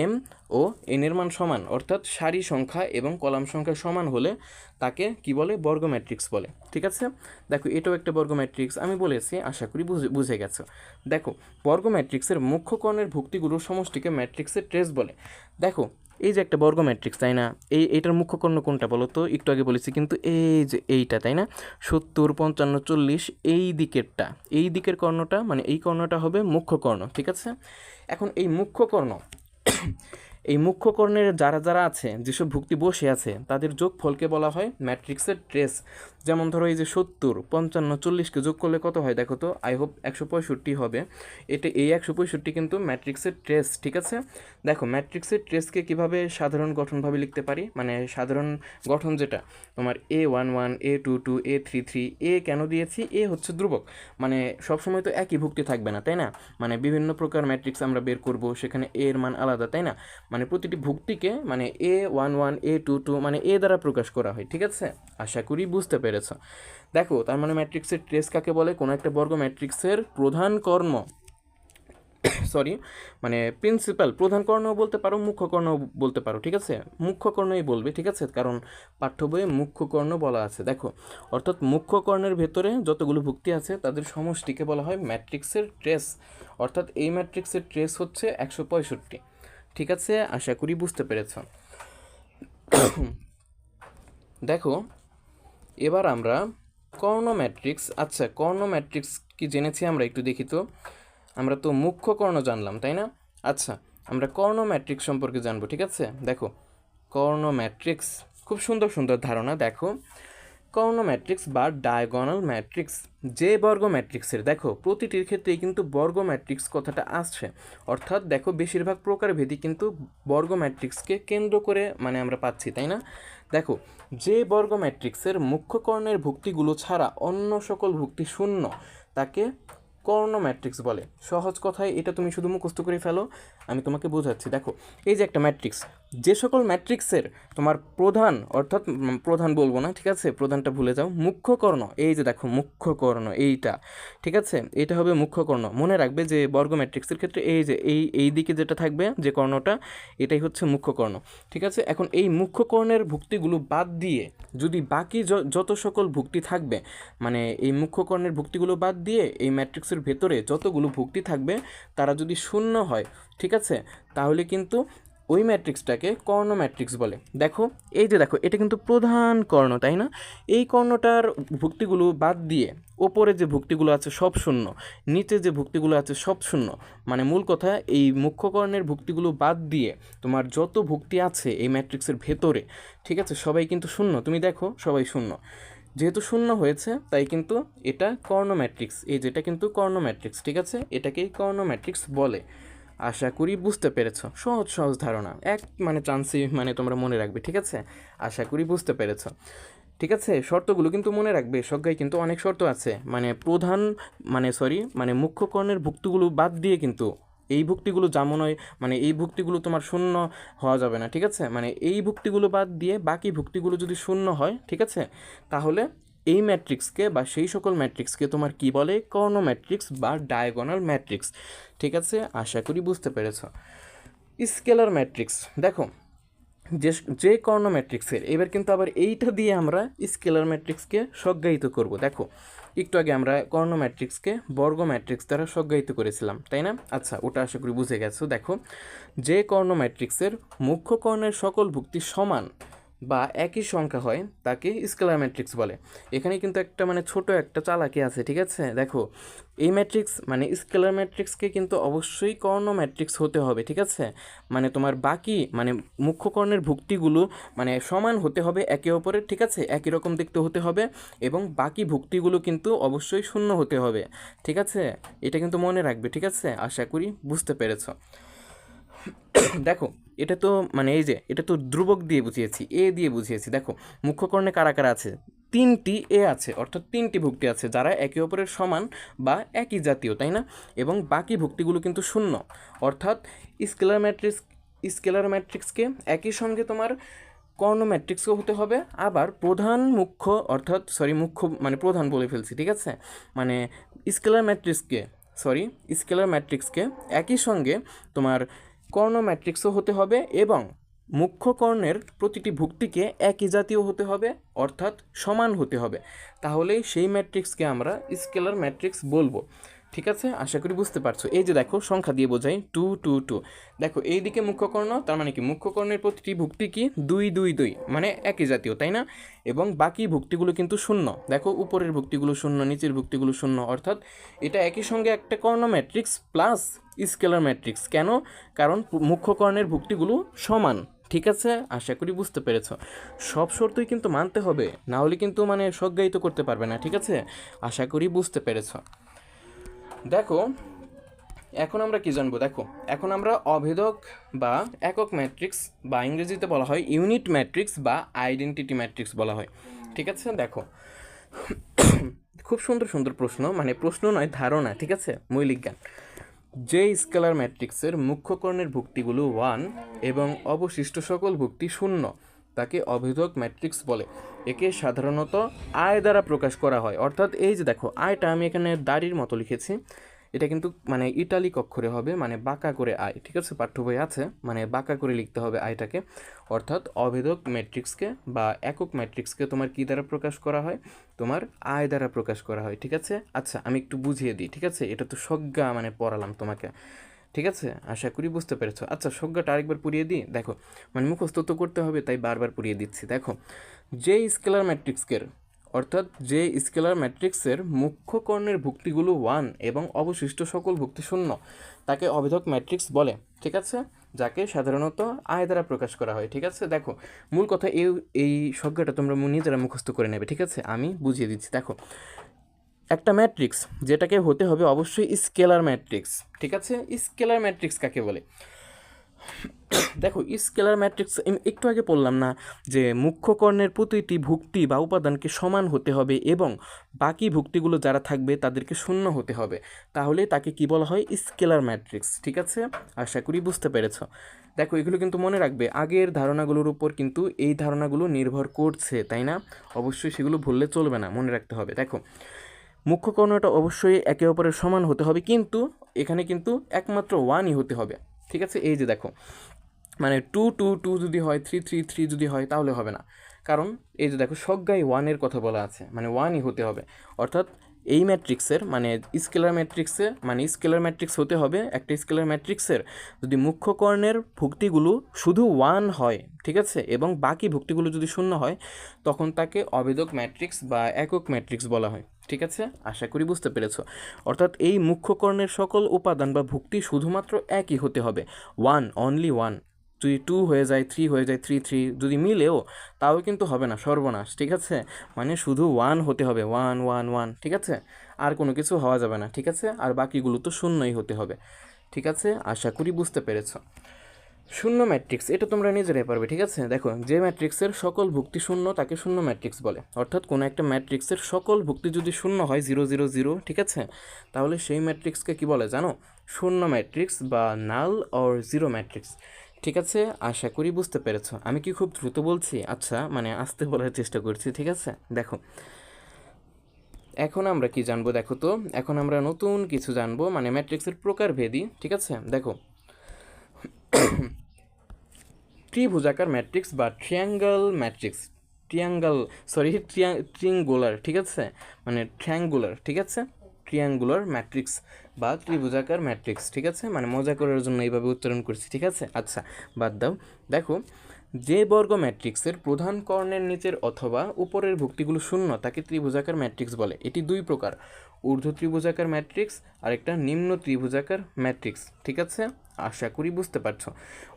এম ও এন এর মান সমান অর্থাৎ সারি সংখ্যা এবং কলাম সংখ্যা সমান হলে তাকে কি বলে, বর্গ ম্যাট্রিক্স বলে, ঠিক আছে। দেখো এটাও একটা বর্গ ম্যাট্রিক্স আমি বলেছি, আশা করি বুঝে গেছো। দেখো বর্গ ম্যাট্রিক্সের মুখ্য কর্ণের ভুক্তিগুলোর সমষ্টিকে ম্যাট্রিক্সের ট্রেস বলে। দেখো এই যে একটা বর্গ ম্যাট্রিক্স, তাই না, এইটার মুখ্য কর্ণ কোনটা বলো তো, একটু আগে বলেছি কিন্তু এই যে এইটা, তাই না, 70 55 40 এই দিকেরটা, এই দিকের কর্ণটা মানে এই কর্ণটা হবে মুখ্য কর্ণ, ঠিক আছে। এখন এই মুখ্য কর্ণ এই মুখ্য কর্ণের যারা যারা আছে, যেসব ভুক্তি বসে আছে তাদের যোগফলকে বলা হয় ম্যাট্রিক্সের ট্রেস। যেমন ধরো এই যে 70 55 40কে যোগ করলে কত হয় দেখো তো, আই হোপ 165 হবে। এই 165 কিন্তু ম্যাট্রিক্সের ট্রেস, ঠিক আছে। দেখো ম্যাট্রিক্সের ট্রেসকে কিভাবে সাধারণ গঠনভাবে লিখতে পারি, মানে সাধারণ গঠন যেটা তোমার A11 A22 A33, এ কেন দিয়েছি, এ হচ্ছে ধ্রুবক, মানে সবসময় তো একই ভুক্তি থাকবে না, তাই না, মানে বিভিন্ন প্রকার ম্যাট্রিক্স আমরা বের করব, সেখানে এ এর মান আলাদা, তাই না, মানে প্রতিটি ভুক্তিকে মানে A11 A22 মানে এ দ্বারা প্রকাশ করা হয়, ঠিক আছে। আশা করি বুঝতে পেরেছ। দেখো তার মানে ম্যাট্রিক্সের ট্রেস কাকে বলে, কোনো একটা বর্গ ম্যাট্রিক্সের প্রধান কর্ণ মানে প্রিন্সিপাল প্রধান কর্ণও বলতে পারো, মুখ্য কর্ণও বলতে পারো, ঠিক আছে, মুখ্য কর্ণই বলবে, ঠিক আছে, কারণ পাঠ্য বইয়ে মুখ্য কর্ণ বলা আছে। দেখো অর্থাৎ মুখ্য কর্ণের ভেতরে যতগুলো ভুক্তি আছে তাদের সমষ্টিকে বলা হয় ম্যাট্রিক্সের ট্রেস, অর্থাৎ এই ম্যাট্রিক্সের ট্রেস হচ্ছে 165, ঠিক আছে। আশা করি বুঝতে পেরেছ। দেখো এবার আমরা কর্ণ ম্যাট্রিক্স, আচ্ছা কর্ণ ম্যাট্রিক্স কি জেনেছি আমরা, একটু দেখি তো। আমরা তো মুখ্য কর্ণ জানলাম, তাই না। আচ্ছা আমরা কর্ণ ম্যাট্রিক্স সম্পর্কে জানবো, ঠিক আছে। দেখো কর্ণ ম্যাট্রিক্স খুব সুন্দর সুন্দর ধারণা। দেখো কর্ণ ম্যাট্রিক্স বা ডায়াগোনাল ম্যাট্রিক্স, যে বর্গ ম্যাট্রিক্সের, দেখো প্রতিটির ক্ষেত্রেই কিন্তু বর্গ ম্যাট্রিক্স কথাটা আসছে, অর্থাৎ দেখো বেশিরভাগ প্রকারভেদই কিন্তু বর্গ ম্যাট্রিক্সকে কেন্দ্র করে মানে আমরা পাচ্ছি, তাই না। দেখো যে বর্গ ম্যাট্রিক্সের মুখ্য কর্ণের ভুক্তিগুলো ছাড়া অন্য সকল ভুক্তি শূন্য তাকে কর্ণ ম্যাট্রিক্স বলে। সহজ কথায় এটা তুমি শুধু মুখস্থ করে ফেলো, আমি তোমাকে বোঝাচ্ছি। দেখো এই যে একটা ম্যাট্রিক্স, যে সকল ম্যাট্রিক্সের তোমার প্রধান, অর্থাৎ প্রধান বলবো না, ঠিক আছে, প্রধানটা ভুলে যাও, মুখ্য কর্ণ, এই যে দেখো মুখ্য কর্ণ এইটা, ঠিক আছে, এটা হবে মুখ্য কর্ণ। মনে রাখবে যে বর্গ ম্যাট্রিক্সের ক্ষেত্রে এই যে এই দিকে যেটা থাকবে যে কর্ণটা, এটাই হচ্ছে মুখ্য কর্ণ, ঠিক আছে। এখন এই মুখ্য কর্ণের ভুক্তিগুলো বাদ দিয়ে যদি বাকি যত সকল ভুক্তি থাকবে, মানে এই মুখ্য কর্ণের ভুক্তিগুলো বাদ দিয়ে এই ম্যাট্রিক্সের ভেতরে যতগুলো ভুক্তি থাকবে তারা যদি শূন্য হয়, ঠিক আছে, তাহলে কিন্তু ওই ম্যাট্রিক্সটাকে কর্ণ ম্যাট্রিক্স বলে। দেখো এই যে দেখো এটা কিন্তু প্রধান কর্ণ, তাই না, এই কর্ণটার ভুক্তিগুলো বাদ দিয়ে ওপরে যে ভুক্তিগুলো আছে সব শূন্য, নিচে যে ভুক্তিগুলো আছে সব শূন্য, মানে মূল কথা এই মুখ্য কর্ণের ভুক্তিগুলো বাদ দিয়ে তোমার যত ভুক্তি আছে এই ম্যাট্রিক্সের ভেতরে, ঠিক আছে, সবাই কিন্তু শূন্য, তুমি দেখো সবাই শূন্য, যেহেতু শূন্য হয়েছে তাই কিন্তু এটা কর্ণ ম্যাট্রিক্স, এই যেটা কিন্তু কর্ণ ম্যাট্রিক্স, ঠিক আছে, এটাকেই কর্ণ ম্যাট্রিক্স বলে। আশা করি বুঝতে পেরেছ, সহজ সহজ ধারণা, এক মানে চান্সই মানে তোমরা মনে রাখবে, ঠিক আছে, আশা করি বুঝতে পেরেছ। ঠিক আছে, শর্তগুলো কিন্তু মনে রাখবে, সংজ্ঞায় কিন্তু অনেক শর্ত আছে, মুখ্য কর্ণের ভুক্তিগুলো বাদ দিয়ে কিন্তু এই ভুক্তিগুলো যেমন হয়, এই ভুক্তিগুলো তোমার শূন্য হওয়া যাবে না। ঠিক আছে, এই ভুক্তিগুলো বাদ দিয়ে বাকি ভুক্তিগুলো যদি শূন্য হয়, ঠিক আছে, তাহলে এই ম্যাট্রিক্সকে বা সেই সকল ম্যাট্রিক্সকে তোমার কি বলে, কর্ণ ম্যাট্রিক্স বা ডায়াগোনাল ম্যাট্রিক্স। ঠিক আছে, আশা করি বুঝতে পেরেছ। স্কেলার ম্যাট্রিক্স, দেখো যে যে কর্ণ ম্যাট্রিক্সের, এবার কিন্তু আবার এইটা দিয়ে আমরা স্কেলার ম্যাট্রিক্সকে সংজ্ঞায়িত করব। দেখো একটু আগে আমরা কর্ণ ম্যাট্রিক্সকে বর্গ ম্যাট্রিক্স দ্বারা সংজ্ঞায়িত করেছিলাম, তাই না? আচ্ছা, ওটা আশা করি বুঝে গেছো। দেখো, যে কর্ণ ম্যাট্রিক্সের মুখ্য কর্ণের সকল ভুক্তি সমান বা একই সংখ্যা হয় তাকে স্কেলার ম্যাট্রিক্স বলে। এখানে কিন্তু একটা ছোট একটা চালাকি আছে। ঠিক আছে, দেখো এই ম্যাট্রিক্স স্কেলার ম্যাট্রিক্সকে কিন্তু অবশ্যই কর্ণ ম্যাট্রিক্স হতে হবে। ঠিক আছে, তোমার বাকি মুখ্য কর্ণের ভুক্তিগুলো সমান হতে হবে একে অপরের। ঠিক আছে, একই রকম দেখতে হতে হবে এবং বাকি ভুক্তিগুলো কিন্তু অবশ্যই শূন্য হতে হবে। ঠিক আছে, এটা কিন্তু মনে রাখবে। ঠিক আছে, আশা করি বুঝতে পেরেছো। দেখো এটা তো এই যে এটা তো ধ্রুবক দিয়ে বুঝিয়েছি, এ দিয়ে বুঝিয়েছি। দেখো মুখ্য কর্ণে কারা কারা আছে, 3টি এ আছে, অর্থাৎ 3টি ভুক্তি আছে যারা একে অপরের সমান বা একই জাতীয়, তাই না? এবং বাকি ভুক্তিগুলো কিন্তু শূন্য, অর্থাৎ স্কেলার ম্যাট্রিক্সকে একই সঙ্গে তোমার কর্ণ ম্যাট্রিক্সও হতে হবে। আবার প্রধান মুখ্য অর্থাৎ মুখ্য প্রধান বলে ফেলছি। ঠিক আছে, স্কেলার ম্যাট্রিক্সকে স্কেলার ম্যাট্রিক্সকে একই সঙ্গে তোমার কর্ণ ম্যাট্রিক্সও হতে হবে এবং মুখ্য কর্ণের প্রতিটি ভুক্তিকে একই জাতীয় হতে হবে, অর্থাৎ সমান হতে হবে। তাহলেই সেই ম্যাট্রিক্সকে আমরা স্কেলার ম্যাট্রিক্স বলবো। ঠিক আছে, আশা করি বুঝতে পারছো। এই যে দেখো সংখ্যা দিয়ে বোঝাই 2 2 2। দেখো এইদিকে মুখ্য কর্ণ, তার কি মুখ্য কর্ণের প্রতিটি ভুক্তি কি 2 2 2, একই জাতীয়, তাই না? এবং বাকি ভুক্তিগুলো কিন্তু শূন্য। দেখো উপরের ভুক্তিগুলো শূন্য, নিচের ভুক্তিগুলো শূন্য, অর্থাৎ এটা একই সঙ্গে একটা কর্ণ ম্যাট্রিক্স প্লাস স্কেলার ম্যাট্রিক্স। কেন? কারণ মুখ্য কর্ণের ভুক্তিগুলো সমান। ঠিক আছে, আশা করি বুঝতে পেরেছ। সব শর্তই কিন্তু মানতে হবে, না হলে কিন্তু সংজ্ঞায়িত করতে পারবে না। ঠিক আছে, আশা করি বুঝতে পেরেছ। দেখো এখন আমরা কি জানবো, দেখো এখন আমরা অভেদক বা একক ম্যাট্রিক্স বা ইংরেজিতে বলা হয় ইউনিট ম্যাট্রিক্স বা আইডেন্টিটি ম্যাট্রিক্স বলা হয়। ঠিক আছে, দেখো খুব সুন্দর সুন্দর প্রশ্ন, প্রশ্ন নয় ধারণা। ঠিক আছে, মৌলিক জ্ঞান। যে স্কেলার ম্যাট্রিক্সের মুখ্য কর্ণের ভুক্তিগুলো 1 এবং অবশিষ্ট সকল ভুক্তি 0 তাকে অভেদক ম্যাট্রিক্স বলে। একে সাধারণত আয় দ্বারা প্রকাশ করা হয়, অর্থাৎ এই যে দেখো আয়টা আমি এখানে দাড়ির মতো লিখেছি, এটা কিন্তু ইটালিক অক্ষরে হবে, বাঁকা করে আয়। ঠিক আছে, পাঠ্য বই আছে, বাঁকা করে লিখতে হবে আয়টাকে। অর্থাৎ অভেদক ম্যাট্রিক্সকে বা একক ম্যাট্রিক্সকে তোমার কী দ্বারা প্রকাশ করা হয়, তোমার আয় দ্বারা প্রকাশ করা হয়। ঠিক আছে, আচ্ছা আমি একটু বুঝিয়ে দিই। ঠিক আছে, এটা তো সংজ্ঞা পড়ালাম তোমাকে। ঠিক আছে, আশা করি বুঝতে পেরেছো। আচ্ছা সংজ্ঞাটা আরেকবার পুড়িয়ে দিই। দেখো মুখস্থ তো করতে হবে, তাই বারবার পুড়িয়ে দিচ্ছি। দেখো যে স্কেলার ম্যাট্রিক্সের অর্থাৎ যে স্কেলার ম্যাট্রিক্সের মুখ্য কর্ণের ভুক্তিগুলো 1 এবং অবশিষ্ট সকল ভুক্তি 0 তাকে অভেদক ম্যাট্রিক্স বলে। ঠিক আছে, যাকে সাধারণত আয় দ্বারা প্রকাশ করা হয়। ঠিক আছে, দেখো মূল কথা এই সংজ্ঞাটা তোমরা নিজেরা মুখস্থ করে নেবে। ঠিক আছে, আমি বুঝিয়ে দিচ্ছি। দেখো একটা ম্যাট্রিক্স যেটাকে হতে হবে অবশ্যই স্কেলার ম্যাট্রিক্স। ঠিক আছে, স্কেলার ম্যাট্রিক্স কাকে বলে? দেখো স্কেলার ম্যাট্রিক্স একটু আগে বললাম না যে মুখ্য কর্ণের প্রতিটি ভুক্তি বা উপাদানকে সমান হতে হবে এবং বাকি ভুক্তিগুলো যারা থাকবে তাদেরকে শূন্য হতে হবে, তাহলে তাকে কি বলা হয়, স্কেলার ম্যাট্রিক্স। ঠিক আছে, আশা করি বুঝতে পেরেছ। দেখো এগুলো কিন্তু মনে রাখবে, আগের ধারণাগুলোর উপর কিন্তু এই ধারণাগুলো নির্ভর করছে, তাই না? অবশ্যই সেগুলো ভুললে চলবে না, মনে রাখতে হবে। দেখো মুখ্য কর্ণটা অবশ্যই একে অপরের সমান হতে হবে, কিন্তু এখানে কিন্তু একমাত্র 1ই হতে হবে। ঠিক আছে, এই যে দেখো 2 2 2 যদি হয়, 3 3 3 যদি হয়, তাহলে হবে না। কারণ এই যে দেখো সংজ্ঞায় 1-এর কথা বলা আছে, 1ই হতে হবে। অর্থাৎ এই ম্যাট্রিক্সের স্কেলার ম্যাট্রিক্সে স্কেলার ম্যাট্রিক্স হতে হবে একটা স্কেলার ম্যাট্রিক্সের যদি মুখ্য কর্ণের ভুক্তিগুলো শুধু 1 হয়, ঠিক আছে, এবং বাকি ভুক্তিগুলো যদি 0 হয়, তখন তাকে অভেদক ম্যাট্রিক্স বা একক ম্যাট্রিক্স বলা হয়। ঠিক আছে, আশা করি বুঝতে পেরেছো। অর্থাৎ এই মুখ্য কর্ণের সকল উপাদান বা ভুক্তি শুধুমাত্র একই হতে হবে, 1, অনলি 1। যদি 2 হয়ে যায়, 3 হয়ে যায়, 3 3 যদি মিলেও, তাও কিন্তু হবে না, সর্বনাশ। ঠিক আছে, শুধু 1 হতে হবে, 1 1 1। ঠিক আছে, আর কোনো কিছু হওয়া যাবে না। ঠিক আছে, আর বাকিগুলো তো শূন্যই হতে হবে। ঠিক আছে, আশা করি বুঝতে পেরেছ। শূন্য ম্যাট্রিক্স এটা তোমরা নিজেরাই পারবে, ঠিক আছে। দেখো, যে ম্যাট্রিক্সের সকল ভুক্তি শূন্য তাকে শূন্য ম্যাট্রিক্স বলে। অর্থাৎ কোনো একটা ম্যাট্রিক্সের সকল ভুক্তি যদি শূন্য হয়, 0 0 0, ঠিক আছে, তাহলে সেই ম্যাট্রিক্সকে কি বলে জানো? শূন্য ম্যাট্রিক্স বা নাল অর জিরো ম্যাট্রিক্স। ঠিক আছে, আশা করি বুঝতে পেরেছো। আমি কি খুব দ্রুত বলছি? আচ্ছা, মানে আস্তে বলার চেষ্টা করছি, ঠিক আছে। দেখো, এখন আমরা কি জানবো দেখো তো, এখন আমরা নতুন কিছু জানবো, মানে ম্যাট্রিক্সের প্রকারভেদই, ঠিক আছে। দেখো, ত্রিভুজাকার ম্যাট্রিক্স বা ট্রিয়াঙ্গল ম্যাট্রিক্স, ট্রিয়াঙ্গুলার, ঠিক আছে, মানে ট্রায়াঙ্গুলার, ঠিক আছে, ট্রিয়াঙ্গুলার ম্যাট্রিক্স বা ত্রিভুজাকার ম্যাট্রিক্স, ঠিক আছে, মানে মজা করার জন্য এইভাবে উচ্চারণ করছি, ঠিক আছে। আচ্ছা, বাদ দাও। দেখো, যে বর্গ ম্যাট্রিক্সের প্রধান কর্ণের নিচের অথবা উপরের ভুক্তিগুলো শূন্য তাকে ত্রিভুজাকার ম্যাট্রিক্স বলে। এটি দুই প্রকার, ঊর্ধ্ব ত্রিভুজাকার ম্যাট্রিক্স আর একটা নিম্ন ত্রিভুজাকার ম্যাট্রিক্স, ঠিক আছে। আশা করি বুঝতে পারছো।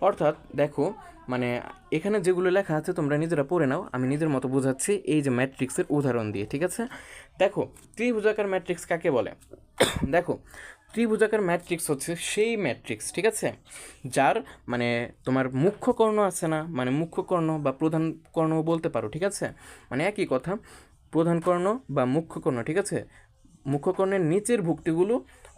অর্থাৎ দেখো, মানে এখানে যেগুলো লেখা আছে তোমরা নিজেরা পড়ে নাও, আমি নিজের মতো বোঝাচ্ছি এই যে ম্যাট্রিক্সের উদাহরণ দিয়ে, ঠিক আছে। দেখো, ত্রিভুজাকার ম্যাট্রিক্স কাকে বলে? দেখো, ত্রিভুজাকার ম্যাট্রিক্স হচ্ছে সেই ম্যাট্রিক্স, ঠিক আছে, যার মানে তোমার মুখ্য কর্ণ আছে না, মানে মুখ্য কর্ণ বা প্রধান কর্ণ বলতে পারো, ঠিক আছে, মানে একই কথা, প্রধান কর্ণ বা মুখ্য কর্ণ, ঠিক আছে, মুখ্য কর্ণের নিচের ভুক্তিগুলো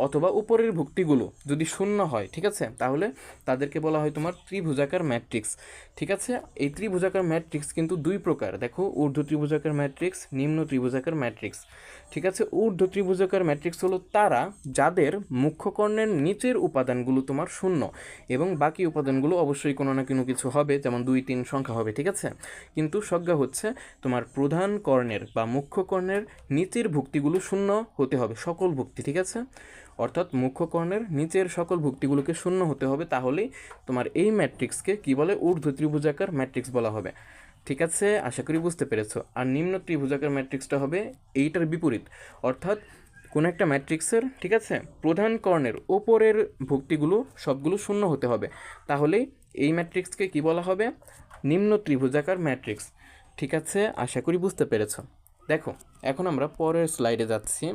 অথবা উপরের ভুক্তিগুলো যদি শূন্য হয়, ঠিক আছে, তাহলে তাদেরকে বলা হয় তোমার ত্রিভুজাকার ম্যাট্রিক্স, ঠিক আছে। এই ত্রিভুজাকার ম্যাট্রিক্স কিন্তু দুই প্রকার, দেখো, ঊর্ধ্ব ত্রিভুজাকার ম্যাট্রিক্স, নিম্ন ত্রিভুজাকার ম্যাট্রিক্স, ঠিক আছে। ঊর্ধ্ব ত্রিভুজাকার ম্যাট্রিক্স হলো তারা যাদের মুখ্য কর্ণের নিচের উপাদানগুলো তোমার শূন্য এবং বাকি উপাদানগুলো অবশ্যই কোনো না কোনো কিছু হবে, যেমন 2 3 সংখ্যা হবে, ঠিক আছে। কিন্তু সংজ্ঞা হচ্ছে তোমার প্রধান কর্ণের বা মুখ্য কর্ণের নিচের ভুক্তিগুলো শূন্য হতে হবে, সকল ভুক্তি, ঠিক আছে। অর্থাৎ মুখ্য কর্ণের নিচের সকল ভুক্তিগুলোকে শূন্য হতে হবে, তাহলেই তোমার এই ম্যাট্রিক্সকে কি বলে? ঊর্ধ্ব ত্রিভুজাকার ম্যাট্রিক্স বলা হবে, ঠিক আছে। আশা করি বুঝতে পেরেছো। আর নিম্ন ত্রিভুজাকার ম্যাট্রিক্সটা হবে এইটার বিপরীত, অর্থাৎ কোনো একটা ম্যাট্রিক্সের, ঠিক আছে, প্রধান কর্ণের ওপরের ভুক্তিগুলো সবগুলো শূন্য হতে হবে, তাহলেই এই ম্যাট্রিক্সকে কি বলা হবে? নিম্ন ত্রিভুজাকার ম্যাট্রিক্স, ঠিক আছে। আশা করি বুঝতে পেরেছো। দেখো, এখন আমরা পরের স্লাইডে যাচ্ছি।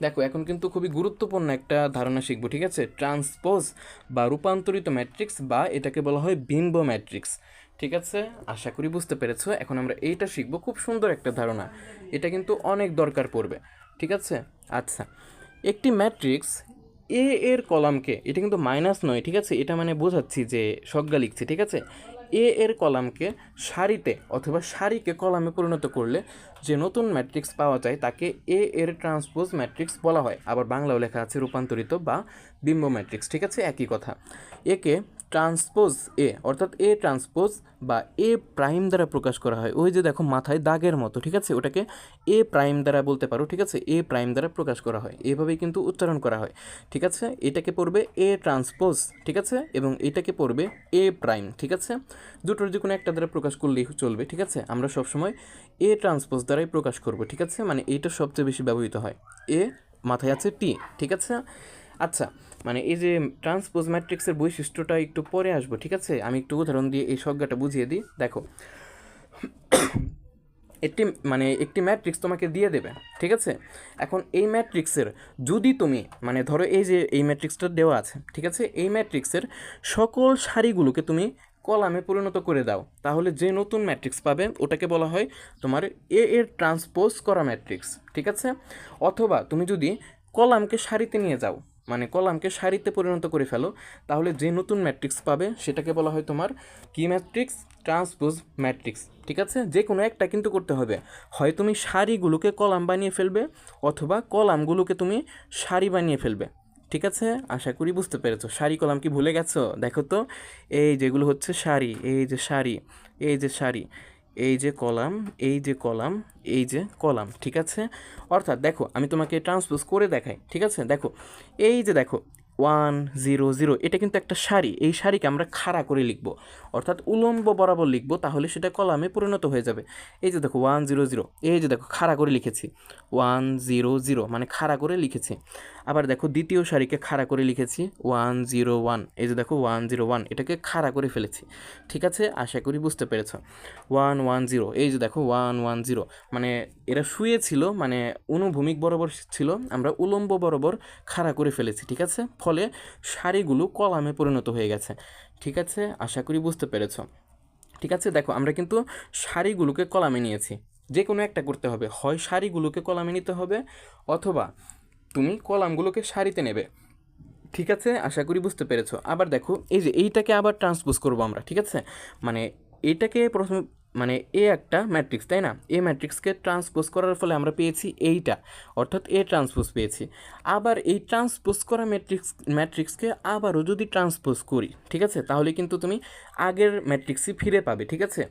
দেখো, এখন কিন্তু খুবই গুরুত্বপূর্ণ একটা ধারণা শিখবো, ঠিক আছে, ট্রান্সপোজ বা রূপান্তরিত ম্যাট্রিক্স, বা এটাকে বলা হয় বিম্ব ম্যাট্রিক্স, ঠিক আছে। আশা করি বুঝতে পেরেছো। এখন আমরা এইটা শিখবো, খুব সুন্দর একটা ধারণা, এটা কিন্তু অনেক দরকার পড়বে, ঠিক আছে। আচ্ছা, একটি ম্যাট্রিক্স এ এর কলামকে, এটা কিন্তু মাইনাস নয়, ঠিক আছে, এটা মানে বোঝাচ্ছি যে সংজ্ঞা লিখছি, ঠিক আছে, এ এর কলামকে সারিতে অথবা সারিকে কলামে পরিণত করলে যে নতুন ম্যাট্রিক্স পাওয়া যায় তাকে এ এর ট্রান্সপোজ ম্যাট্রিক্স বলা হয়। আবার বাংলাও লেখা আছে রূপান্তরিত বা বিম্ব ম্যাট্রিক্স, ঠিক আছে, একই কথা। একে ট্রান্সপোজ এ অর্থাৎ এ ট্রান্সপোজ বা এ প্রাইম দ্বারা প্রকাশ করা হয়। ওই যে দেখো মাথায় দাগের মতো, ঠিক আছে, ওটাকে এ প্রাইম দ্বারা বলতে পারো, ঠিক আছে, এ প্রাইম দ্বারা প্রকাশ করা হয়, এভাবেই কিন্তু উচ্চারণ করা হয়, ঠিক আছে। এটাকে পড়বে এ ট্রান্সপোজ, ঠিক আছে, এবং এটাকে পড়বে এ প্রাইম, ঠিক আছে। দুটোর যে কোনো একটা দ্বারা প্রকাশ করলেই চলবে, ঠিক আছে। আমরা সবসময় এ ট্রান্সপোজ দ্বারাই প্রকাশ করব, ঠিক আছে, মানে এইটা সবচেয়ে বেশি ব্যবহৃত হয়। এ মাথায় আছে টি, ঠিক আছে। আচ্ছা, মানে এই যে ট্রান্সপোজ ম্যাট্রিক্সের বৈশিষ্ট্যটা একটু পরে আসবো, ঠিক আছে, আমি একটু উদাহরণ দিয়ে এই সংজ্ঞাটা বুঝিয়ে দিই। দেখো, একটি ম্যাট্রিক্স তোমাকে দিয়ে দেবে, ঠিক আছে। এখন এই ম্যাট্রিক্সের যদি তুমি মানে ধরো এই যে এই ম্যাট্রিক্সটা দেওয়া আছে, ঠিক আছে, এই ম্যাট্রিক্সের সকল সারিগুলোকে তুমি কলামে পরিণত করে দাও, তাহলে যে নতুন ম্যাট্রিক্স পাবে ওটাকে বলা হয় তোমার এ এর ট্রান্সপোজ করা ম্যাট্রিক্স, ঠিক আছে। অথবা তুমি যদি কলামকে সারিতে নিয়ে যাও, মানে কলামকে সারিতে পরিণত করে ফেলো, তাহলে যে নতুন ম্যাট্রিক্স পাবে সেটাকে বলা হয় তোমার কি ম্যাট্রিক্স? ট্রান্সপোজ ম্যাট্রিক্স, ঠিক আছে। যে কোনো একটা কিন্তু করতে হবে, হয় তুমি সারিগুলোকে কলাম বানিয়ে ফেলবে অথবা কলামগুলোকে তুমি সারি বানিয়ে ফেলবে, ঠিক আছে। আশা করি বুঝতে পেরেছো। সারি কলাম কি ভুলে গেছো? দেখো তো, এই যেগুলো হচ্ছে সারি, এই যে সারি, এই যে সারি, এই যে কলাম, এই যে কলাম, এই যে কলাম, ঠিক আছে। অর্থাৎ দেখো, আমি তোমাকে ট্রান্সপোজ করে দেখাই, ঠিক আছে। দেখো, এই যে দেখো 1 0 0, এটা কিন্তু একটা সারি, এই সারিকে আমরা খাড়া করে লিখব, অর্থাৎ উলম্ব বরাবর লিখব, তাহলে সেটা কলামে পরিণত হয়ে যাবে। এই যে দেখো 1 0 0, এই যে দেখো খাড়া করে লিখেছি 1 0 0, মানে খাড়া করে লিখেছি। আবার দেখো দ্বিতীয় সারিকে খাড়া করে লিখেছি 101, এই যে দেখো 101 এটাকে খাড়া করে ফেলেছি। ঠিক আছে, আশা করি বুঝতে পেরেছ। 110, এই যে দেখো 110, মানে এরা শুয়েছিল, মানে অনুভূমিক বরাবর ছিল, আমরা উলম্ব বরাবর খাড়া করে ফেলেছি। ঠিক আছে, ফলে সারিগুলো কলামে পরিণত হয়ে গেছে। ঠিক আছে, আশা করি বুঝতে পেরেছ। ঠিক আছে, দেখো আমরা কিন্তু সারিগুলোকে কলামে নিয়েছি, যে কোনো একটা করতে হবে, হয় সারিগুলোকে কলামে নিতে হবে অথবা তুমি কলামগুলোকে সারিতে নেবে। ঠিক আছে, আশা করি বুঝতে পেরেছো। আবার দেখো এই যে এইটাকে আবার ট্রান্সপোজ করবো আমরা। ঠিক আছে, মানে এইটাকে প্রথমে, মানে এ একটা ম্যাট্রিক্স, তাই না? এ ম্যাট্রিক্সকে ট্রান্সপোজ করার ফলে আমরা পেয়েছি এইটা, অর্থাৎ এ ট্রান্সপোজ পেয়েছি। আবার এই ট্রান্সপোজ করা ম্যাট্রিক্সকে আবারও যদি ট্রান্সপোজ করি, ঠিক আছে, তাহলে কিন্তু তুমি আগের ম্যাট্রিক্সই ফিরে পাবে। ঠিক আছে,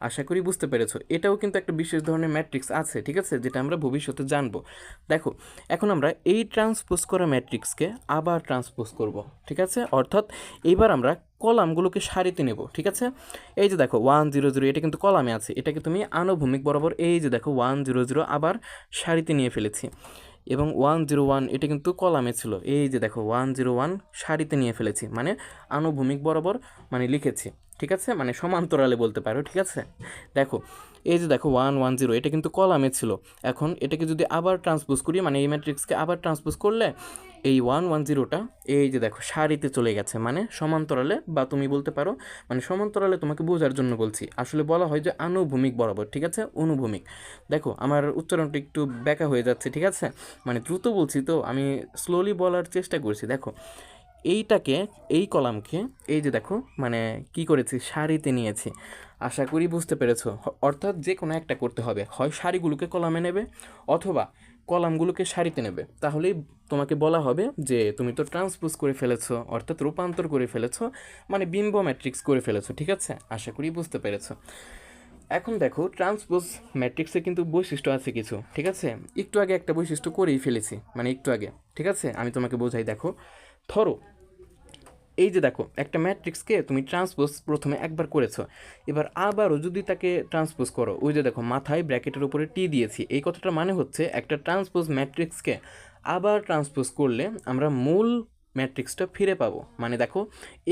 আশা করি বুঝতে পেরেছো। এটাও কিন্তু একটা বিশেষ ধরনের ম্যাট্রিক্স আছে, ঠিক আছে, যেটা আমরা ভবিষ্যতে জানবো। দেখো এখন আমরা এই ট্রান্সপোজ করা ম্যাট্রিক্সকে আবার ট্রান্সপোজ করব। ঠিক আছে, অর্থাৎ এইবার আমরা কলামগুলোকে সারিতে নেব। ঠিক আছে, এই যে দেখো 100, এটা কিন্তু কলামে আছে, এটাকে তুমি আনুভূমিক বরাবর, এই যে দেখো 100 আবার সারিতে নিয়ে ফেলেছি। এবং 101 এটা কিন্তু কলামে ছিল, এই যে দেখো 101 সারিতে নিয়ে ফেলেছি, মানে আনুভূমিক বরাবর মানে লিখেছি। ঠিক আছে, মানে সমান্তরালে বলতে পারো। ঠিক আছে, দেখো এই যে দেখো 110 এটা কিন্তু কলামে ছিল, এখন এটাকে যদি আবার ট্রান্সপোজ করি, মানে এই ম্যাট্রিক্সকে আবার ট্রান্সপোজ করলে এই 110টা এই যে দেখো সারিতে চলে গেছে, মানে সমান্তরালে, বা তুমি বলতে পারো মানে সমান্তরালে, তোমাকে বোঝার জন্য বলছি, আসলে বলা হয় যে আনুভূমিক বরাবর। ঠিক আছে, অনুভূমিক। দেখো আমার উচ্চারণটা একটু ব্যাকা হয়ে যাচ্ছে, ঠিক আছে, মানে দ্রুত বলছি তো, আমি স্লোলি বলার চেষ্টা করছি। দেখো এইটাকে, এই কলামকে এই যে দেখো মানে কি করেছি, সারিতে নিয়েছি। আশা করি বুঝতে পেরেছো। অর্থাৎ যে কোনো একটা করতে হবে, হয় সারিগুলোকে কলামে নেবে অথবা কলামগুলোকে সারিতে নেবে, তাহলেই তোমাকে বলা হবে যে তুমি তো ট্রান্সপোজ করে ফেলেছো, অর্থাৎ রূপান্তর করে ফেলেছো, মানে বিম্ব ম্যাট্রিক্স করে ফেলেছো। ঠিক আছে, আশা করি বুঝতে পেরেছো। এখন দেখো ট্রান্সপোজ ম্যাট্রিক্সে কিন্তু বৈশিষ্ট্য আছে কিছু। ঠিক আছে, একটু আগে একটা বৈশিষ্ট্য করেই ফেলেছি, মানে একটু আগে। ঠিক আছে, আমি তোমাকে বোঝাই। দেখো ধরো এই যে দেখো একটা ম্যাট্রিক্সকে তুমি ট্রান্সপোজ প্রথমে একবার করেছো, এবার আবারও যদি তাকে ট্রান্সপোজ করো, ওই যে দেখো মাথায় ব্র্যাকেটের উপরে টি দিয়েছি, এই কথাটা মানে হচ্ছে একটা ট্রান্সপোজ ম্যাট্রিক্সকে আবার ট্রান্সপোজ করলে আমরা মূল ম্যাট্রিক্সটা ফিরে পাবো। মানে দেখো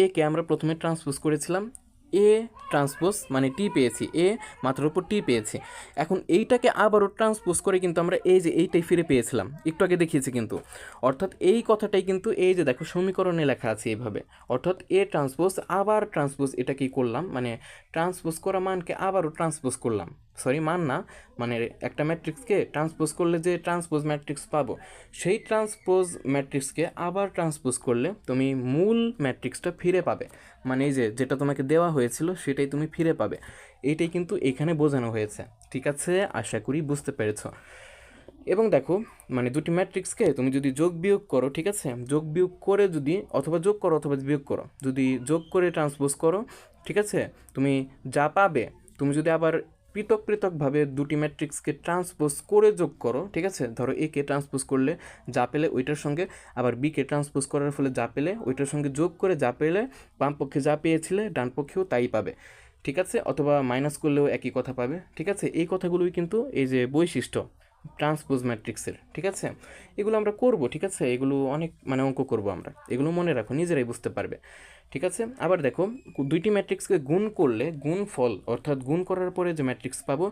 এ কে আমরা প্রথমে ট্রান্সপোজ করেছিলাম, এ ট্রান্সপোজ মানে টি পেয়েছি, এ মাথার উপর টি পেয়েছি। এখন এইটাকে আবারও ট্রান্সপোজ করে কিন্তু আমরা এই যে এইটাই ফিরে পেয়েছিলাম, একটু আগে দেখিয়েছি কিন্তু। অর্থাৎ এই কথাটাই কিন্তু এই যে দেখো সমীকরণে লেখা আছে এইভাবে, অর্থাৎ এ ট্রান্সপোজ আবার ট্রান্সপোজ, এটা কি করলাম, মানে ট্রান্সপোজ করা মানকে আবারও ট্রান্সপোজ করলাম, সরি মান না, মানে একটা ম্যাট্রিক্সকে ট্রান্সপোজ করলে যে ট্রান্সপোজ ম্যাট্রিক্স পাবো, সেই ট্রান্সপোজ ম্যাট্রিক্সকে আবার ট্রান্সপোজ করলে তুমি মূল ম্যাট্রিক্সটা ফিরে পাবে, মানে এই যে যেটা তোমাকে দেওয়া হয়েছিল সেটাই তুমি ফিরে পাবে। এইটাই কিন্তু এখানে বোঝানো হয়েছে। ঠিক আছে, আশা করি বুঝতে পেরেছো। এবং দেখো মানে দুটি ম্যাট্রিক্সকে তুমি যদি যোগ বিয়োগ করো, ঠিক আছে, যোগ বিয়োগ করে যদি, অথবা যোগ করো অথবা বিয়োগ করো, যদি যোগ করে ট্রান্সপোজ করো, ঠিক আছে, তুমি যা পাবে, তুমি যদি আবার পৃথক পৃথকভাবে দুটি ম্যাট্রিক্সকে ট্রান্সপোজ করে যোগ করো, ঠিক আছে, ধরো এ কে ট্রান্সপোজ করলে যা পেলে ওইটার সঙ্গে আবার বি কে ট্রান্সপোজ করার ফলে যা পেলে ওইটার সঙ্গে যোগ করে যা পেলে, বাম পক্ষে যা পেয়েছিলে ডান পক্ষেও তাই পাবে। ঠিক আছে, অথবা মাইনাস করলেও একই কথা পাবে। ঠিক আছে, এই কথাগুলোই কিন্তু এই যে বৈশিষ্ট্য ট্রান্সপোজ ম্যাট্রিক্সের। ঠিক আছে, এগুলো আমরা করব। ঠিক আছে, এগুলো অনেক মানে অঙ্ক করব আমরা, এগুলো মনে রাখো, নিজেরাই বুঝতে পারবে। ঠিক আছে, আবার দেখো দুইটি ম্যাট্রিক্সকে গুণ করলে গুণফল, অর্থাৎ গুণ করার পরে যে ম্যাট্রিক্স পাবো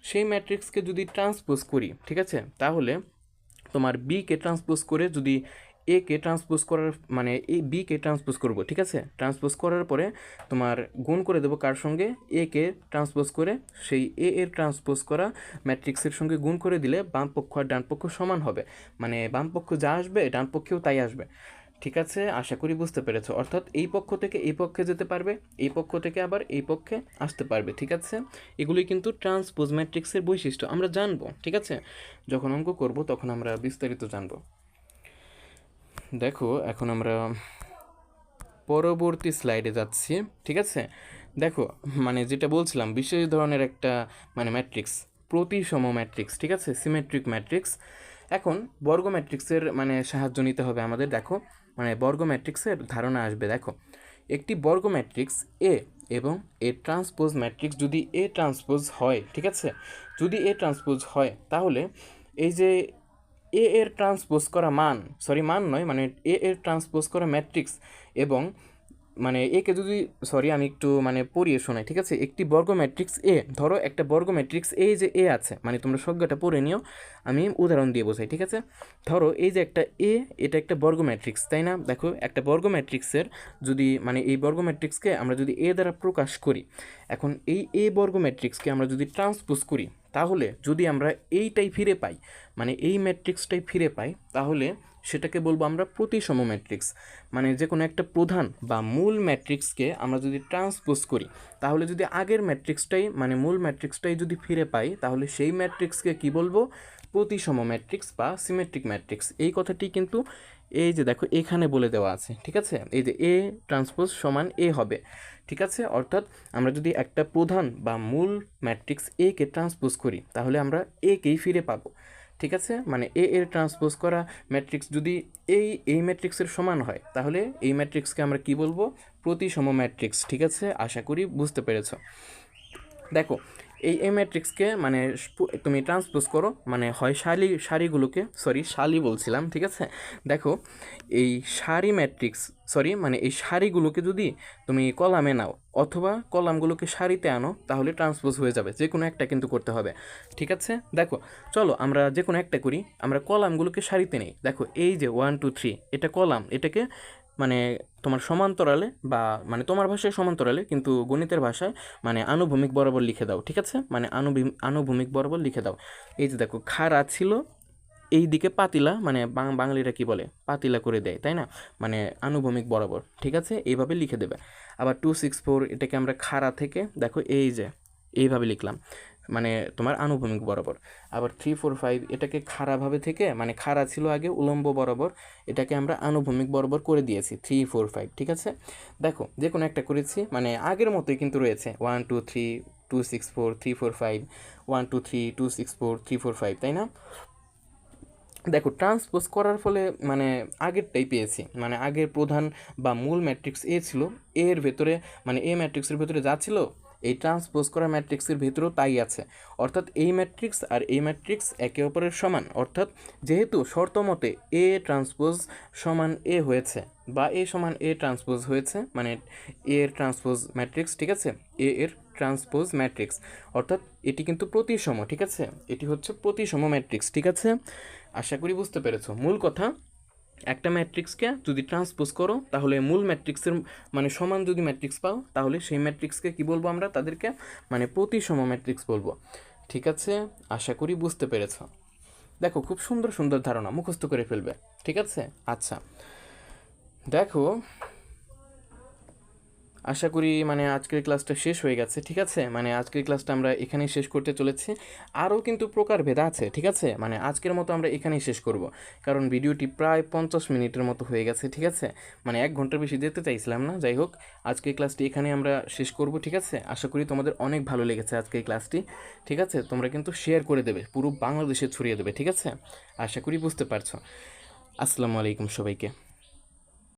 সেই ম্যাট্রিক্সকে যদি ট্রান্সপোজ করি, ঠিক আছে, তাহলে তোমার বি কে ট্রান্সপোজ করে যদি এ কে ট্রান্সপোজ করার, মানে এই বি কে ট্রান্সপোজ করব, ঠিক আছে, ট্রান্সপোজ করার পরে তোমার গুণ করে দেবো কার সঙ্গে, এ কে ট্রান্সপোজ করে সেই এ এর ট্রান্সপোজ করা ম্যাট্রিক্সের সঙ্গে গুণ করে দিলে বাম পক্ষ আর ডান পক্ষ সমান হবে, মানে বাম পক্ষ যা আসবে ডান পক্ষেও তাই আসবে। ঠিক আছে, আশা করি বুঝতে পেরেছো। অর্থাৎ এই পক্ষ থেকে এই পক্ষে যেতে পারবে, এই পক্ষ থেকে আবার এই পক্ষে আসতে পারবে। ঠিক আছে, এগুলোই কিন্তু ট্রান্সপোজ ম্যাট্রিক্সের বৈশিষ্ট্য, আমরা জানবো। ঠিক আছে, যখন অঙ্ক করব তখন আমরা বিস্তারিত জানবো। দেখো এখন আমরা পরবর্তী স্লাইডে যাচ্ছি। ঠিক আছে, দেখো মানে যেটা বলছিলাম বিশেষ ধরনের একটা মানে ম্যাট্রিক্স, প্রতিসম ম্যাট্রিক্স, ঠিক আছে, সিমেট্রিক ম্যাট্রিক্স। এখন বর্গ ম্যাট্রিক্সের মানে সাহায্য নিতে হবে আমাদের। দেখো মানে বর্গ ম্যাট্রিক্সের ধারণা আসবে। দেখো একটি বর্গ ম্যাট্রিক্স এ এবং এ ট্রান্সপোজ ম্যাট্রিক্স যদি এ ট্রান্সপোজ হয়, ঠিক আছে, যদি এ ট্রান্সপোজ হয় তাহলে এই যে এ এর ট্রান্সপোজ করা মান, মান নয়, মানে এ এর ট্রান্সপোজ করা ম্যাট্রিক্স এবং মানে একে যদি, আমি একটু মানে পড়িয়ে শোনাই, ঠিক আছে? একটি বর্গ ম্যাট্রিক্স এ, ধরো একটা বর্গ ম্যাট্রিক্স এই যে এ আছে, মানে তোমরা সংজ্ঞাটা পড়ে নিও, আমি উদাহরণ দিয়ে বোঝাই, ঠিক আছে? ধরো এই যে একটা এ, এটা একটা বর্গ ম্যাট্রিক্স, তাই না? দেখো একটা বর্গ ম্যাট্রিক্সের যদি মানে এই বর্গ ম্যাট্রিক্সকে আমরা যদি এ দ্বারা প্রকাশ করি, এখন এই এ বর্গ ম্যাট্রিক্সকে আমরা যদি ট্রান্সপোজ করি, তাহলে যদি আমরা এইটাই ফিরে পাই, মানে এই ম্যাট্রিক্সটাই ফিরে পাই, তাহলে সেটাকে বলবো আমরা প্রতিসম ম্যাট্রিক্স। মানে যে কোনো একটা প্রধান বা মূল ম্যাট্রিক্সকে আমরা যদি ট্রান্সপোজ করি, তাহলে যদি আগের ম্যাট্রিক্সটাই মানে মূল ম্যাট্রিক্সটাই যদি ফিরে পাই, তাহলে সেই ম্যাট্রিক্সকে কি বলবো? প্রতিসম ম্যাট্রিক্স বা সিমেট্রিক ম্যাট্রিক্স। এই কথাটি কিন্তু এই যে দেখো এখানে বলে দেওয়া আছে, ঠিক আছে? এই যে এ ট্রান্সপোজ সমান এ হবে, ঠিক আছে? অর্থাৎ আমরা যদি একটা প্রধান বা মূল ম্যাট্রিক্স এ কে ট্রান্সপোজ করি, তাহলে আমরা এ কেই ফিরে পাবো, ঠিক আছে? মানে এ এর ট্রান্সপোজ করা ম্যাট্রিক্স যদি এই ম্যাট্রিক্সের সমান হয়, তাহলে এই ম্যাট্রিক্সকে আমরা কি বলবো? প্রতিসম ম্যাট্রিক্স, ঠিক আছে? আশা করি বুঝতে পেরেছ। দেখো এই ম্যাট্রিক্সকে মানে তুমি ট্রান্সপোজ করো, মানে হয় সারিগুলোকে, সারি বলছিলাম, ঠিক আছে? দেখো এই সারি ম্যাট্রিক্স, মানে এই সারিগুলোকে যদি তুমি কলামে নাও অথবা কলামগুলোকে সারিতে আনো, তাহলে ট্রান্সপোজ হয়ে যাবে। যে কোনো একটা কিন্তু করতে হবে, ঠিক আছে? দেখো চলো আমরা যে কোনো একটা করি, আমরা কলামগুলোকে সারিতে নেই। দেখো এই যে 1 2 3 এটা কলাম, এটাকে মানে তোমার সমান্তরালে বা মানে তোমার ভাষায় সমান্তরালে, কিন্তু গণিতের ভাষায় মানে আনুভূমিক বরাবর লিখে দাও, ঠিক আছে? মানে আনুভূমিক বরাবর লিখে দাও। এই যে দেখো খাড়া ছিল, এই দিকে পাতিলা, মানে বাঙালিরা কি বলে পাতিলা করে দেয়, তাই না? মানে আনুভূমিক বরাবর, ঠিক আছে? এইভাবে লিখে দেবে। আবার 2 6 4 এটাকে আমরা খাড়া থেকে দেখো এই যে এইভাবে লিখলাম, মানে তোমার আনুভূমিক বরাবর। আবার 3 4 5 এটাকে খাড়াভাবে থেকে, মানে খাড়া ছিল আগে উলম্ব বরাবর, এটাকে আমরা আনুভূমিক বরাবর করে দিয়েছি 3 4 5, ঠিক আছে? দেখো যে কোনো একটা করেছি, মানে আগের মতোই কিন্তু রয়েছে 1 2 3 2 6 4 3 4 5 1 2 3 2 6 4 3 4 5, তাই না? দেখো ট্রান্সপোজ করার ফলে মানে আগেরটাই পেয়েছি, মানে আগের প্রধান বা মূল ম্যাট্রিক্স এ ছিল, এর ভেতরে মানে এ ম্যাট্রিক্সের ভেতরে যা ছিল, এই ট্রান্সপোজ করা ম্যাট্রিক্সের ভেতরেও তাই আছে। অর্থাৎ এই ম্যাট্রিক্স আর এই ম্যাট্রিক্স একে অপরের সমান, অর্থাৎ যেহেতু শর্ত মতে এ ট্রান্সপোজ সমান এ হয়েছে বা এ সমান এ ট্রান্সপোজ হয়েছে, মানে এ এর ট্রান্সপোজ ম্যাট্রিক্স, ঠিক আছে? এ এর ট্রান্সপোজ ম্যাট্রিক্স, অর্থাৎ এটি কিন্তু প্রতিসম, ঠিক আছে? এটি হচ্ছে প্রতিসম ম্যাট্রিক্স, ঠিক আছে? আশা করি বুঝতে পেরেছো। মূল কথা, একটা ম্যাট্রিক্সকে যদি ট্রান্সপোজ করো, তাহলে মূল ম্যাট্রিক্সের মানে সমান যদি ম্যাট্রিক্স পাও, তাহলে সেই ম্যাট্রিক্সকে কি বলবো আমরা? তাদেরকে মানে প্রতিসম ম্যাট্রিক্স বলবো, ঠিক আছে? আশা করি বুঝতে পেরেছো। দেখো খুব সুন্দর সুন্দর ধারণা মুখস্থ করে ফেলবে, ঠিক আছে? আচ্ছা দেখো, আশা করি মানে আজকের ক্লাসটা শেষ হয়ে গেছে, ঠিক আছে? মানে আজকের ক্লাসটা আমরা এখানেই শেষ করতে চলেছি। আরও কিন্তু প্রকারভেদ আছে, ঠিক আছে? মানে আজকের মতো আমরা এখানেই শেষ করব, কারণ ভিডিওটি প্রায় 50 মিনিটের মতো হয়ে গেছে, ঠিক আছে? মানে 1 ঘন্টার বেশি যেতে চাইছিলাম না। যাই হোক, আজকের ক্লাসটি এখানে আমরা শেষ করব, ঠিক আছে? আশা করি তোমাদের অনেক ভালো লেগেছে আজকের ক্লাসটি, ঠিক আছে? তোমরা কিন্তু শেয়ার করে দেবে, পুরো বাংলাদেশে ছড়িয়ে দেবে, ঠিক আছে? আশা করি বুঝতে পারছো। আসসালামু আলাইকুম সবাইকে।